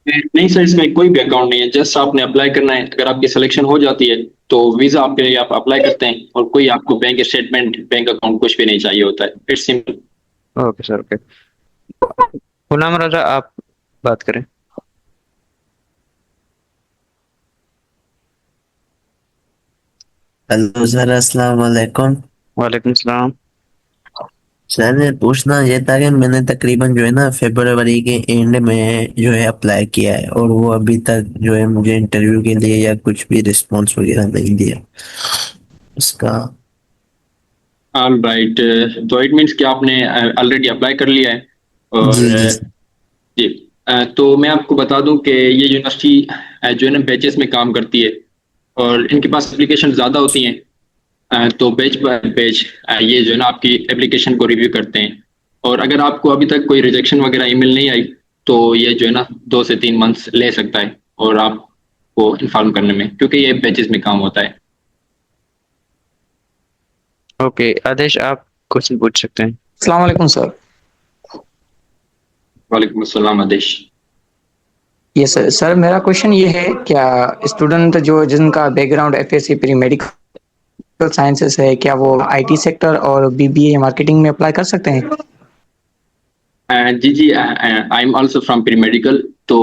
Speaker 1: नहीं सर, इसमें कोई भी अकाउंट नहीं है, जस्ट आपने अप्लाई करना है। अगर आपकी सिलेक्शन हो जाती है तो वीजा आपके लिए आप अप्लाई करते हैं और कोई आपको बैंक स्टेटमेंट, बैंक अकाउंट कुछ भी नहीं चाहिए होता है। It's simple.
Speaker 2: Okay sir, okay. Ghulam Raja आप बात करें।
Speaker 4: हेलो सर, अस्सलाम वालेकुम।
Speaker 2: वालेकुम सलाम।
Speaker 4: सर पूछना ये था कि मैंने तकरीबन जो है ना फरवरी के एंड में जो है अप्लाई किया है और वो अभी तक जो है मुझे इंटरव्यू के लिए या कुछ भी रिस्पांस वगैरह नहीं दिया उसका।
Speaker 1: ऑल राइट, तो इट मीन्स कि आपने ऑलरेडी अप्लाई कर लिया है। और
Speaker 4: जी जी
Speaker 1: जी, तो मैं आपको बता दूं कि ये यूनिवर्सिटी जो है ना बैचेस में काम करती है और इनके पास एप्लीकेशन ज़्यादा होती हैं। तो बैच बाय बैच ये जो है ना आपकी एप्लीकेशन को रिव्यू करते हैं। और अगर आपको अभी तक कोई रिजेक्शन वगैरह ईमेल नहीं आई तो ये जो है ना 2 से 3 मंथ्स ले सकता है और आपको इन्फॉर्म करने में, क्योंकि ये बैचेस में काम होता है।
Speaker 2: ओके आदेश आप क्वेश्चन पूछ सकते हैं।
Speaker 5: अस्सलाम वालेकुम सर।
Speaker 1: वालेकुम अस्सलाम आदेश।
Speaker 5: ये सर मेरा क्वेश्चन ये है, क्या स्टूडेंट जो जिनका background FSc pre medical sciences है, क्या वो आईटी सेक्टर और बीबीए मार्केटिंग में अप्लाई कर सकते हैं?
Speaker 1: जी जी, I am also from pre medical, तो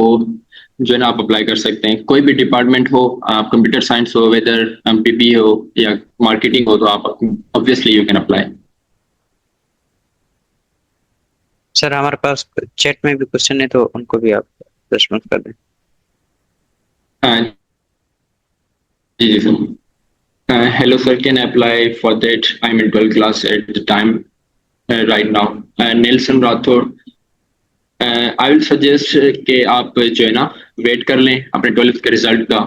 Speaker 1: जो है ना आप अप्लाई कर सकते हैं। कोई भी डिपार्टमेंट हो, आप कंप्यूटर साइंस हो, वेदर बीबीए हो या मार्केटिंग हो, तो आप obviously you can apply.
Speaker 2: Sir हमारे पास चैट में भी क्वेश्चन है तो उनको भी आप रिस्पॉन्स कर दें।
Speaker 1: जी जी sir. Hello sir, can I apply for that? I am in 12th class at the time right now. Nelson Rathore, I will suggest कि आप जो है ना वेट कर लें अपने 12th के रिजल्ट का,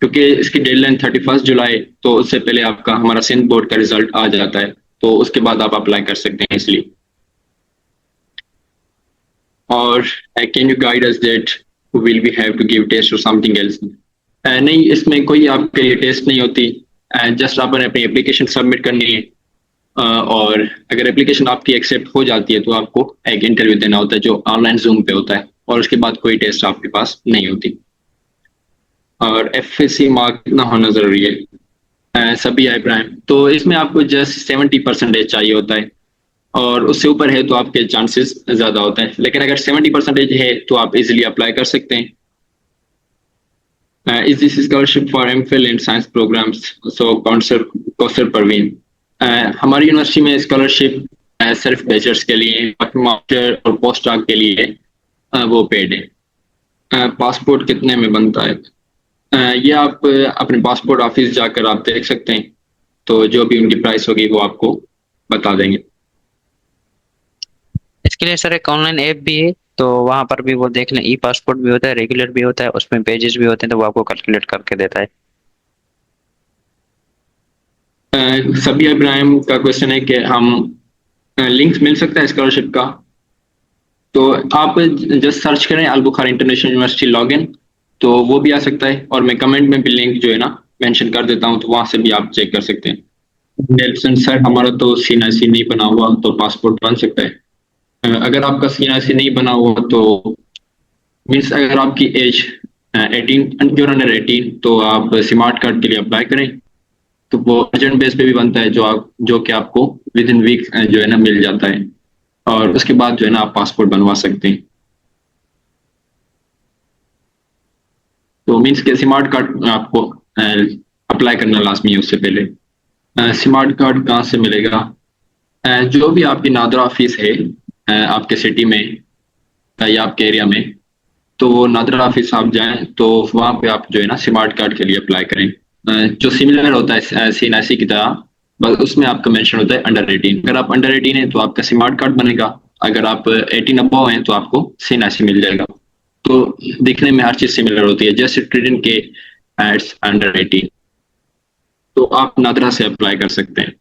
Speaker 1: क्योंकि इसकी डेडलाइन 31 जुलाई, तो उससे पहले आपका हमारा सिंध बोर्ड का रिजल्ट आ जाता है, तो उसके बाद आप अप्लाई कर सकते हैं इसलिए। और can you guide us that will we have to give test और समथिंग एल्स? नहीं, इसमें कोई आपके लिए टेस्ट नहीं होती, जस्ट आपने अपनी एप्लीकेशन सबमिट करनी है। और अगर एप्लीकेशन आपकी एक्सेप्ट हो जाती है तो आपको एक इंटरव्यू देना होता है जो ऑनलाइन जूम पे होता है, और उसके बाद कोई टेस्ट आपके पास नहीं होती। और एफएससी मार्क कितना होना जरूरी है? सभी इब्राहिम, तो इसमें आपको जस्ट 70% चाहिए होता है, और उससे ऊपर है तो आपके चांसेस ज्यादा होते हैं। लेकिन अगर 70% है तो आप इजीली अप्लाई कर सकते हैं। Is this scholarship for MPhil in science programmes? So counsellor Kausar Parveen, हमारी यूनिवर्सिटी में स्कॉलरशिप सिर्फ बैचलर्स के लिए, मास्टर और पोस्ट डॉक के लिए वो पेड है। पासपोर्ट कितने में बनता है? ये आप अपने पासपोर्ट ऑफिस जाकर आप देख सकते हैं, तो जो भी उनकी प्राइस होगी वो आपको बता देंगे।
Speaker 2: इसके लिए सर एक ऑनलाइन ऐप भी है, तो वहां पर भी वो देख लें। ई पासपोर्ट भी होता है, रेगुलर भी होता है, उसमें पेजेस भी होते हैं, तो वो आपको कैलकुलेट करके देता है।
Speaker 1: सभी इब्राहिम का क्वेश्चन है कि हम लिंक्स मिल सकता है स्कॉलरशिप का। तो आप जस्ट सर्च करें अल बुखारी इंटरनेशनल यूनिवर्सिटी लॉगिन, तो वो भी आ सकता है, और मैं कमेंट में भी लिंक जो है ना मेंशन कर देता हूँ, तो वहां से भी आप चेक कर सकते हैं। नेल्सन सर, हमारा तो CNIC नहीं बना हुआ, तो पासपोर्ट बन सकता है। अगर आपका CNIC नहीं बना हुआ तो मीन्स अगर आपकी एज 18 जो अंडर 18, तो आप स्मार्ट कार्ड के लिए अप्लाई करें, तो वो अर्जेंट बेस पे भी बनता है, जो कि आपको विद इन वीक जो है ना मिल जाता है, और उसके बाद जो है ना आप पासपोर्ट बनवा सकते हैं। तो मीन्स के स्मार्ट कार्ड आपको अप्लाई करना लाजमी है उससे पहले। स्मार्ट कार्ड कहाँ से मिलेगा? जो भी आपकी नादरा ऑफिस है आपके सिटी में या आपके एरिया में, तो वो नादरा ऑफिस आप जाएं, तो वहाँ पे आप जो है ना स्मार्ट कार्ड के लिए अप्लाई करें। जो सिमिलर होता है CNIC की तरह, बस उसमें आपका मेंशन होता है अंडर 18। अगर आप अंडर 18 है तो आपका स्मार्ट कार्ड बनेगा, अगर आप 18 अबव हैं तो आपको CNIC मिल जाएगा। तो दिखने में हर चीज सिमिलर होती है, जैसे ट्रेडिंग के एड्स अंडर 18, तो आप नादरा से अप्लाई कर सकते हैं।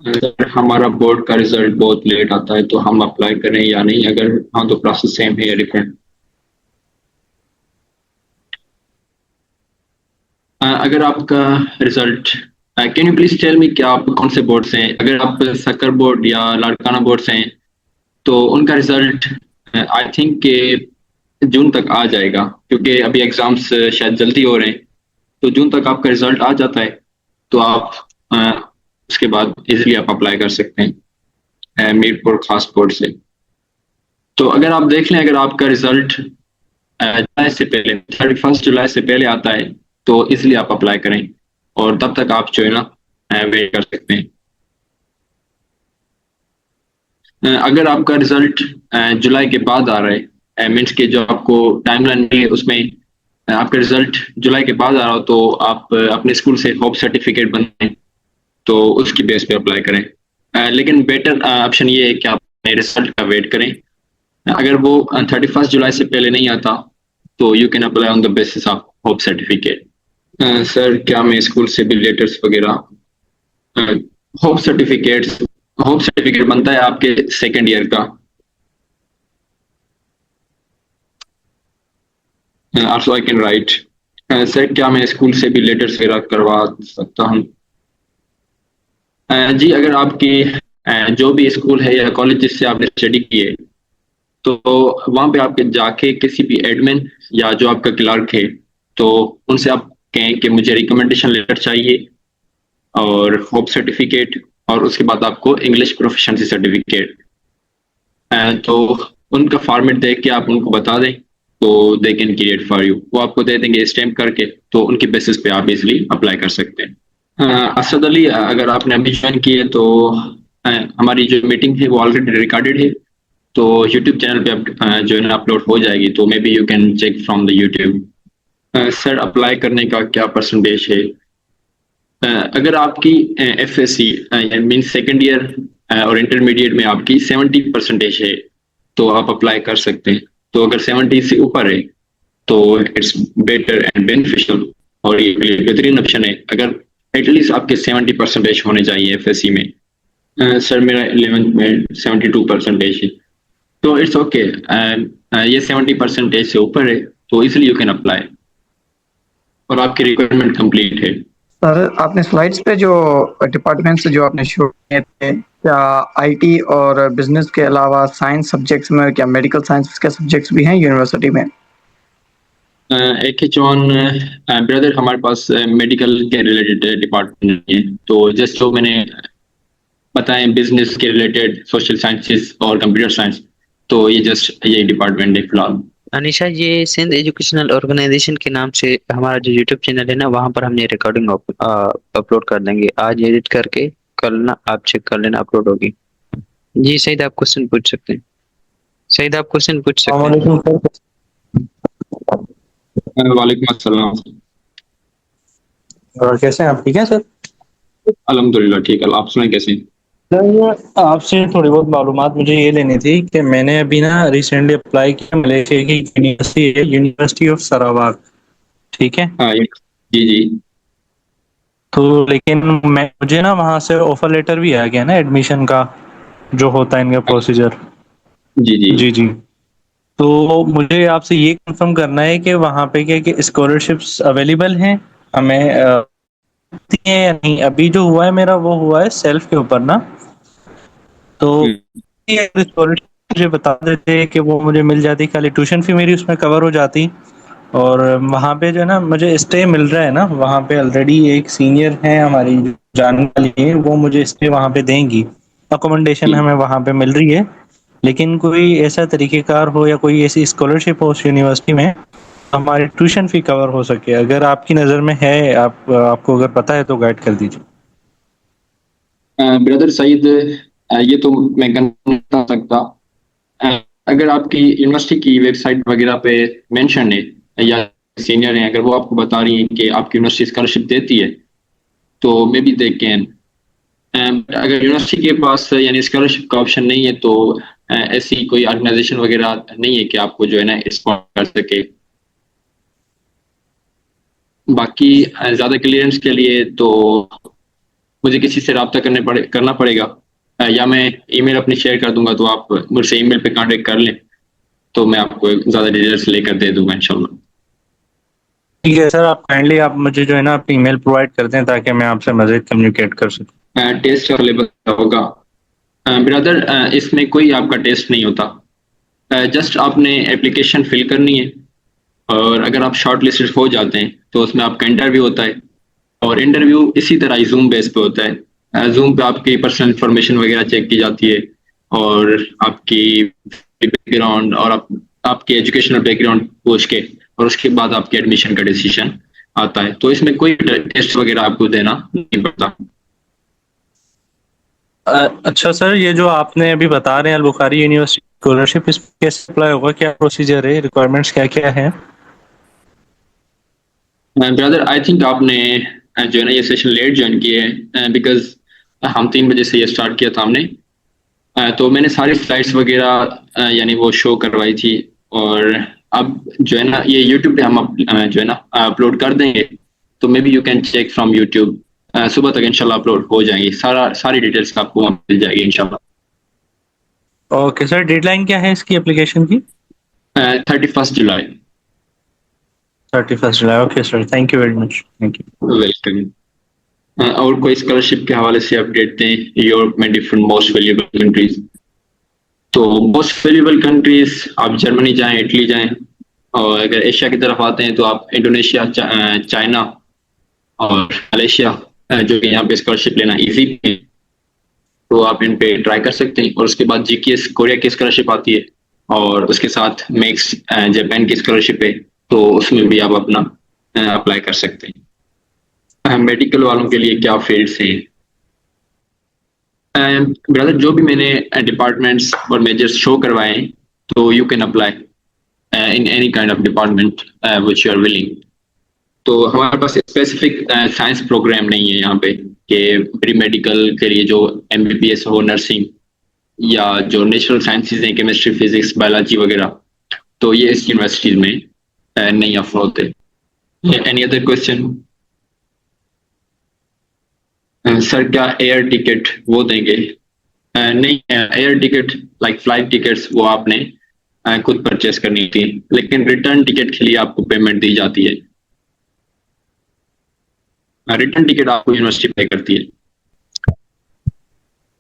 Speaker 1: अगर हमारा बोर्ड का रिजल्ट बहुत लेट आता है तो हम अप्लाई करें या नहीं? अगर हाँ तो प्रोसेस सेम है या डिफरेंट? अगर आपका result, can you please tell me कि आप कौन से बोर्ड से हैं? अगर आप सक्कर बोर्ड या लाड़काना बोर्ड से हैं तो उनका रिजल्ट आई थिंक के जून तक आ जाएगा, क्योंकि अभी एग्जाम्स शायद जल्दी हो रहे हैं, तो जून तक आपका रिजल्ट आ जाता है, तो आप उसके बाद इजीली आप अप्लाई कर सकते हैं मीरपुर खास बोर्ड से। तो अगर आप देख लें, अगर आपका रिजल्ट जुलाई से पहले 31 जुलाई से पहले आता है तो इसलिए आप अप्लाई करें, और तब तक आप जो है ना वेट कर सकते हैं। अगर आपका रिजल्ट जुलाई के बाद आ रहा है, मीन्स के जो आपको टाइमलाइन है उसमें आपका रिजल्ट जुलाई के बाद आ रहा हो, तो आप अपने स्कूल से होप सर्टिफिकेट बनाएं, तो उसकी बेस पे अप्लाई करें। लेकिन बेटर ऑप्शन ये है कि आप रिजल्ट का वेट करें। अगर वो 31 जुलाई से पहले नहीं आता तो you can apply on the basis of hope certificate. Sir, क्या मैं स्कूल से भी लेटर्स वगैरह होप सर्टिफिकेट बनता है आपके सेकेंड ईयर का? Also I can write. Sir, क्या मैं स्कूल से भी लेटर्स वगैरह करवा सकता हूँ? जी, अगर आपकी जो भी स्कूल है या कॉलेज जिससे आपने स्टडी की है, तो वहां पे आपके जाके किसी भी एडमिन या जो आपका क्लर्क है, तो उनसे आप कहें कि मुझे रिकमेंडेशन लेटर चाहिए और होप सर्टिफिकेट, और उसके बाद आपको इंग्लिश प्रोफिशिएंसी सर्टिफिकेट। तो उनका फॉर्मेट देख के आप उनको बता दें, तो they can create for you, वो आपको दे देंगे स्टैम्प करके, तो उनकी बेसिस पे आप इजिली अप्लाई कर सकते हैं। असद अली, अगर आपने अभी ज्वाइन की है तो हमारी जो मीटिंग है वो ऑलरेडी रिकॉर्डेड है, तो यूट्यूब चैनल पे जो है ना अपलोड हो जाएगी, तो maybe you can check from the YouTube. Sir, apply करने का क्या परसेंटेज है? अगर आपकी FSC मीन सेकेंड ईयर और इंटरमीडिएट में आपकी 70% है तो आप अप्लाई कर सकते हैं। तो अगर 70 से ऊपर है तो इट्स बेटर एंड बेनिफिशियल, और ये बेहतरीन ऑप्शन है अगर एटलीस्ट आपके 70% होने चाहिए FSC में। सर, मेरा 11th में 72% है, तो इट्स ओके। ये 70% से ऊपर है तो इसलिए यू कैन अप्लाई, और आपकी रिक्वायरमेंट कंप्लीट है।
Speaker 5: सर, आपने स्लाइड्स पे जो डिपार्टमेंट्स जो आपने शो किए थे, क्या IT और बिजनेस के अलावा साइंस सब्जेक्ट्स में क्या मेडिकल साइंस के सब्जेक्ट्स भी हैं यूनिवर्सिटी में?
Speaker 1: एक ही जॉन ब्रदर, हमारे पास मेडिकल के रिलेटेड डिपार्टमेंट नहीं है, तो जस्ट जो मैंने बताएं बिजनेस के रिलेटेड सोशल साइंसेस और कंप्यूटर साइंस, तो ये जस्ट यही डिपार्टमेंट है फिलहाल।
Speaker 2: अनिशा, ये सिंध एजुकेशनल ऑर्गेनाइजेशन के नाम से हमारा जो यूट्यूब चैनल है ना, वहाँ पर हम ये रिकॉर्डिंग अपलोड कर देंगे आज एडिट करके, कल ना आप चेक कर लेना अपलोड होगी। जी सईद, आप क्वेश्चन पूछ सकते हैं। सईद, आप क्वेश्चन पूछ सकते हैं।
Speaker 1: वालेकुम अस्सलाम।
Speaker 6: और कैसे हैं आप? ठीक है सर?
Speaker 1: अल्हम्दुलिल्लाह ठीक है, आप सुनाए कैसे हैं?
Speaker 6: सर आपसे थोड़ी बहुत मालूमात मुझे ये लेनी थी कि मैंने अभी ना रिसेंटली अप्लाई किया मलेशिया की यूनिवर्सिटी है, यूनिवर्सिटी ऑफ सरावाक, ठीक है।
Speaker 1: हाँ जी जी
Speaker 6: तो लेकिन मुझे ना वहाँ से ऑफर लेटर भी आ गया ना एडमिशन का, जो होता है इनका प्रोसीजर।
Speaker 1: जी जी।
Speaker 6: जी जी। तो मुझे आपसे ये कंफर्म करना है कि वहाँ पे क्या कि स्कॉलरशिप्स अवेलेबल हैं हमें मिलती हैं या नहीं। अभी जो हुआ है मेरा वो हुआ है सेल्फ के ऊपर ना, तो
Speaker 1: हम्म,
Speaker 6: ये स्कॉलरशिप मुझे बता देते कि वो मुझे मिल जाती, खाली ट्यूशन फी मेरी उसमें कवर हो जाती। और वहाँ पे जो है ना मुझे स्टे मिल रहा है ना, वहाँ पे ऑलरेडी एक सीनियर है हमारी जो जानने वाली है, वो मुझे स्टे वहाँ पे देंगी, अकोमोडेशन
Speaker 1: जी।
Speaker 6: हमें वहाँ पे मिल रही है। लेकिन कोई ऐसा तरीक़ेकार हो या कोई ऐसी स्कॉलरशिप हो उस यूनिवर्सिटी में हमारी ट्यूशन फी कवर हो सके, अगर आपकी नज़र में है, आपको अगर पता है तो गाइड कर दीजिए।
Speaker 1: ब्रदर सईद, ये तो मैं confirm नहीं बता सकता। अ, अगर आपकी यूनिवर्सिटी की वेबसाइट वगैरह पे मेंशन है या सीनियर हैं, अगर वो आपको बता रही हैं कि आपकी यूनिवर्सिटी स्कॉलरशिप देती है, तो मे बी दे कैन। अगर यूनिवर्सिटी के पास यानी स्कॉलरशिप का ऑप्शन नहीं है, तो ऐसी कोई ऑर्गेनाइजेशन वगैरह नहीं है कि आपको जो है ना स्पॉन्सर कर सके। बाकी ज़्यादा क्लियरेंस के लिए तो मुझे किसी से रब्ता करना पड़ेगा, या मैं ईमेल अपनी शेयर कर दूंगा, तो आप मुझसे ईमेल पे कांटेक्ट कर लें, तो मैं आपको ज़्यादा डिटेल्स लेकर दे दूंगा इंशाल्लाह।
Speaker 6: ठीक है सर, आप काइंडली आप मुझे जो है ना अपनी ईमेल प्रोवाइड कर दें ताकि मैं आपसे मज़ीद कम्युनिकेट कर सकूं।
Speaker 1: टेस्ट अवेलेबल होगा ब्रदर, इसमें कोई आपका टेस्ट नहीं होता। जस्ट आपने एप्लीकेशन फिल करनी है, और अगर आप शॉर्ट लिस्टेड हो जाते हैं तो उसमें आपका इंटरव्यू होता है। और इंटरव्यू इसी तरह ही जूम बेस पे होता है। जूम पे आपकी पर्सनल इंफॉर्मेशन वगैरह चेक की जाती है, और आपकी बैकग्राउंड और आपकी एजुकेशनल बैकग्राउंड पूछ के, और उसके बाद आपके एडमिशन का डिसीजन आता है। तो इसमें कोई टेस्ट वगैरह आपको देना नहीं पड़ता।
Speaker 6: अच्छा सर, ये जो आपने अभी बता रहे हैं अल बुखारी यूनिवर्सिटी स्कॉलरशिप, इस पे कैसे अप्लाई होगा, क्या प्रोसीजर है, रिक्वायरमेंट्स क्या क्या है?
Speaker 1: ब्रदर आई थिंक आपने जो है ना ये सेशन लेट ज्वाइन किए हैं, बिकॉज हम 3 बजे से ये स्टार्ट किया था हमने। तो मैंने सारी स्लाइड्स वगैरह यानी वो शो करवाई थी। और अब जो है ना ये यूट्यूब पे हम जो है ना अपलोड कर देंगे, तो maybe you can check from YouTube. सुबह तक इंशाल्लाह अपलोड हो जाएंगी, सारी डिटेल्स आपको वहाँ मिल जाएगी इंशाल्लाह।
Speaker 6: ओके सर, डेडलाइन क्या है इसकी एप्लीकेशन की?
Speaker 1: 31 जुलाई।
Speaker 6: 31 जुलाई। Okay sir, thank you very much, thank you.
Speaker 1: Welcome. और कोई स्कॉलरशिप के हवाले से अपडेट दें यूरोप में डिफरेंट मोस्ट वैल्यूएबल कंट्रीज। तो मोस्ट वैल्यूएबल कंट्रीज आप जर्मनी जाएं, इटली जाएं। और अगर एशिया की तरफ आते हैं तो आप इंडोनेशिया, चाइना और मलेशिया, जो कि यहाँ पे स्कॉलरशिप लेना इजी है, तो आप इन पे ट्राई कर सकते हैं। और उसके बाद जीकेएस कोरिया की स्कॉलरशिप आती है, और उसके साथ मेक्स जापान की स्कॉलरशिप है, तो उसमें भी आप अपना अप्लाई कर सकते हैं। मेडिकल वालों के लिए क्या फील्ड्स हैं? ब्रदर, जो भी मैंने डिपार्टमेंट्स और मेजर्स शो करवाए हैं, तो you can apply in any kind of department which you are willing. तो हमारे पास स्पेसिफिक साइंस प्रोग्राम नहीं है यहाँ पे कि प्री मेडिकल के लिए जो एमबीबीएस हो, नर्सिंग, या जो नेचुरल साइंसेज हैं, केमिस्ट्री, फिजिक्स, बायोलॉजी वगैरह, तो ये इस यूनिवर्सिटीज में नहीं ऑफर होते। Any other question? सर, क्या एयर टिकट वो देंगे? नहीं, air ticket like flight tickets वो आपने खुद परचेस करनी होती है, लेकिन रिटर्न टिकट के लिए आपको पेमेंट दी जाती है। रिटर्न टिकट आपको यूनिवर्सिटी पे करती है।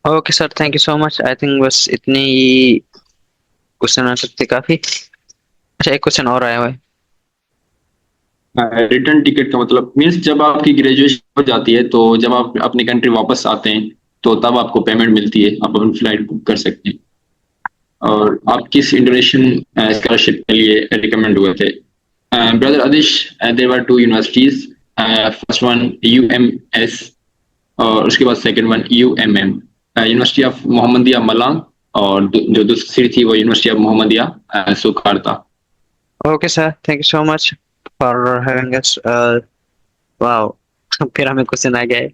Speaker 2: Okay sir, thank you so much. I think बस इतनी ही क्वेश्चन आ सकते काफी। अच्छा, एक क्वेश्चन और आया हुआ है।
Speaker 1: रिटर्न टिकट का मतलब मीन्स जब आपकी ग्रेजुएशन हो जाती है, तो जब आप अपनी कंट्री वापस आते हैं, तो तब आपको पेमेंट मिलती है, आप अपनी फ्लाइट बुक कर सकते हैं। और आप किस इंडोनेशियन स्कॉलरशिप के लिए रिकमेंड हुए थे? Brother Adish, there were 2 universities. First one UMS, और उसके बाद second one UMM, university of Muhammadiyah Malang. और जो दूसरी थी वो university of Muhammadiyah Surakarta.
Speaker 2: Okay sir, thank you so much for having us. Wow, फिर हमें क्वेश्चन आ गया है।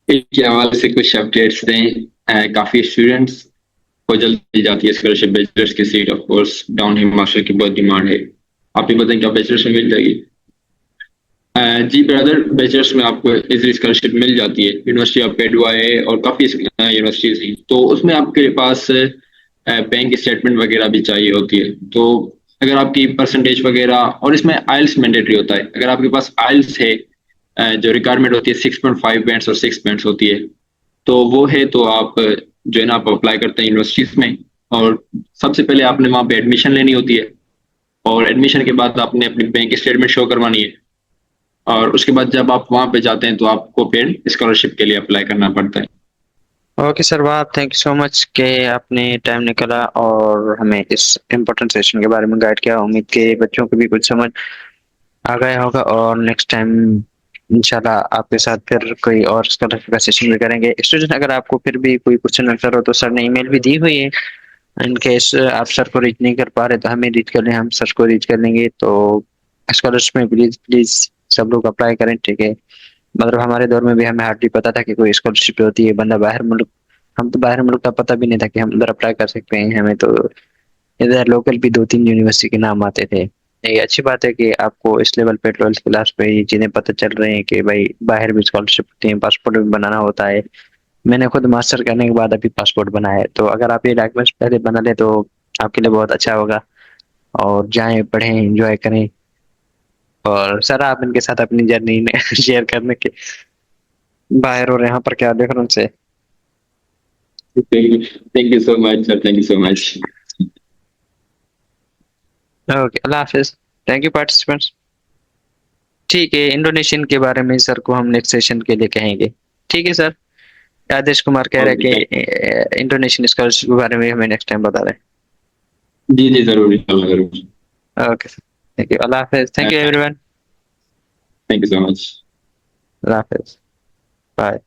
Speaker 1: इसके हवाले से कुछ अपडेट्स दें। काफी स्टूडेंट्स को जल्द मिल जाती है स्कॉलरशिप बैचलर्स की seat. Of course down hill master की बहुत डिमांड है। आप ही बताएं क्या बैचलर्स में मिल जाएगी? जी ब्रदर, बैचलर्स में आपको इजली स्कॉलरशिप मिल जाती है। यूनिवर्सिटी ऑफ पेडुआ है और काफ़ी यूनिवर्सिटीज हैं, तो उसमें आपके पास बैंक स्टेटमेंट वगैरह भी चाहिए होती है। तो अगर आपकी परसेंटेज वगैरह, और इसमें आइल्स मैंडेटरी होता है, अगर आपके पास आइल्स है जो रिक्वायरमेंट होती है 6.5 बैंड्स और 6 बैंड्स होती है, तो वो है तो आप जो है ना आप अप्लाई करते हैं यूनिवर्सिटीज में। और सबसे पहले आपने वहाँ पे एडमिशन लेनी होती है, और एडमिशन के बाद आपने अपनी बैंक स्टेटमेंट शो करवानी है, और उसके बाद जब आप वहाँ पे जाते हैं तो आपको फिर स्कॉलरशिप के लिए अप्लाई करना पड़ता है।
Speaker 2: ओके सर, वाह, थैंक यू सो मच कि आपने टाइम निकाला और हमें इस इम्पोर्टेंट सेशन के बारे में गाइड किया। उम्मीद के बच्चों को भी कुछ समझ आ गया होगा, और नेक्स्ट टाइम इंशाल्लाह आपके साथ फिर कोई और स्कॉलरशिप का सेशन भी करेंगे। स्टूडेंट, अगर आपको फिर भी कोई क्वेश्चन आंसर हो तो सर ने ईमेल भी दी हुई है। इन केस आप सर को रीच नहीं कर पा रहे तो हमें रीच कर लें, हम सर को रीच कर लेंगे। तो स्कॉलरशिप में प्लीज प्लीज सब लोग अप्लाई करें, ठीक है? मतलब हमारे दौर में भी हमें हार्डली पता था कि कोई स्कॉलरशिप होती है। बंदा बाहर मुल्क, हम तो बाहर मुल्क का पता भी नहीं था कि हम उधर अप्लाई कर सकते हैं। हमें तो इधर लोकल भी 2-3 यूनिवर्सिटी के नाम आते थे। ये अच्छी बात है कि आपको इस लेवल पे 12th क्लास पे ये चीजें पता चल रही हैं कि भाई बाहर भी स्कॉलरशिप होती है, पासपोर्ट भी बनाना होता है। मैंने खुद मास्टर करने के बाद अभी पासपोर्ट बनाया है, तो अगर आप ये डॉक्यूमेंट्स पहले बना ले तो आपके लिए बहुत अच्छा होगा। और जाएं, पढ़ें, एंजॉय करें। और सर आप इनके साथ अपनी जर्नी शेयर करने के बाहर और यहाँ पर क्या डिफरेंस है?
Speaker 1: Thank you so much sir, thank you so much.
Speaker 2: Okay, अल्लाह हाफिज। Thank you participants. ठीक है, इंडोनेशियन के बारे में सर को हम नेक्स्ट सेशन के लिए कहेंगे। ठीक है सर। आदेश कुमार कह रहे हैं कि इंडोनेशियन स्कॉलरशिप के बारे में हमें नेक्स्ट टाइम बता रहे
Speaker 1: जी जी जरूर, इंशाल्लाह जरूर।
Speaker 2: हैं। ओके सर, थैंक यू, अल्लाह हाफिज। Thank you everyone,
Speaker 1: thank you so much.
Speaker 2: अल्लाह हाफिज, बाय।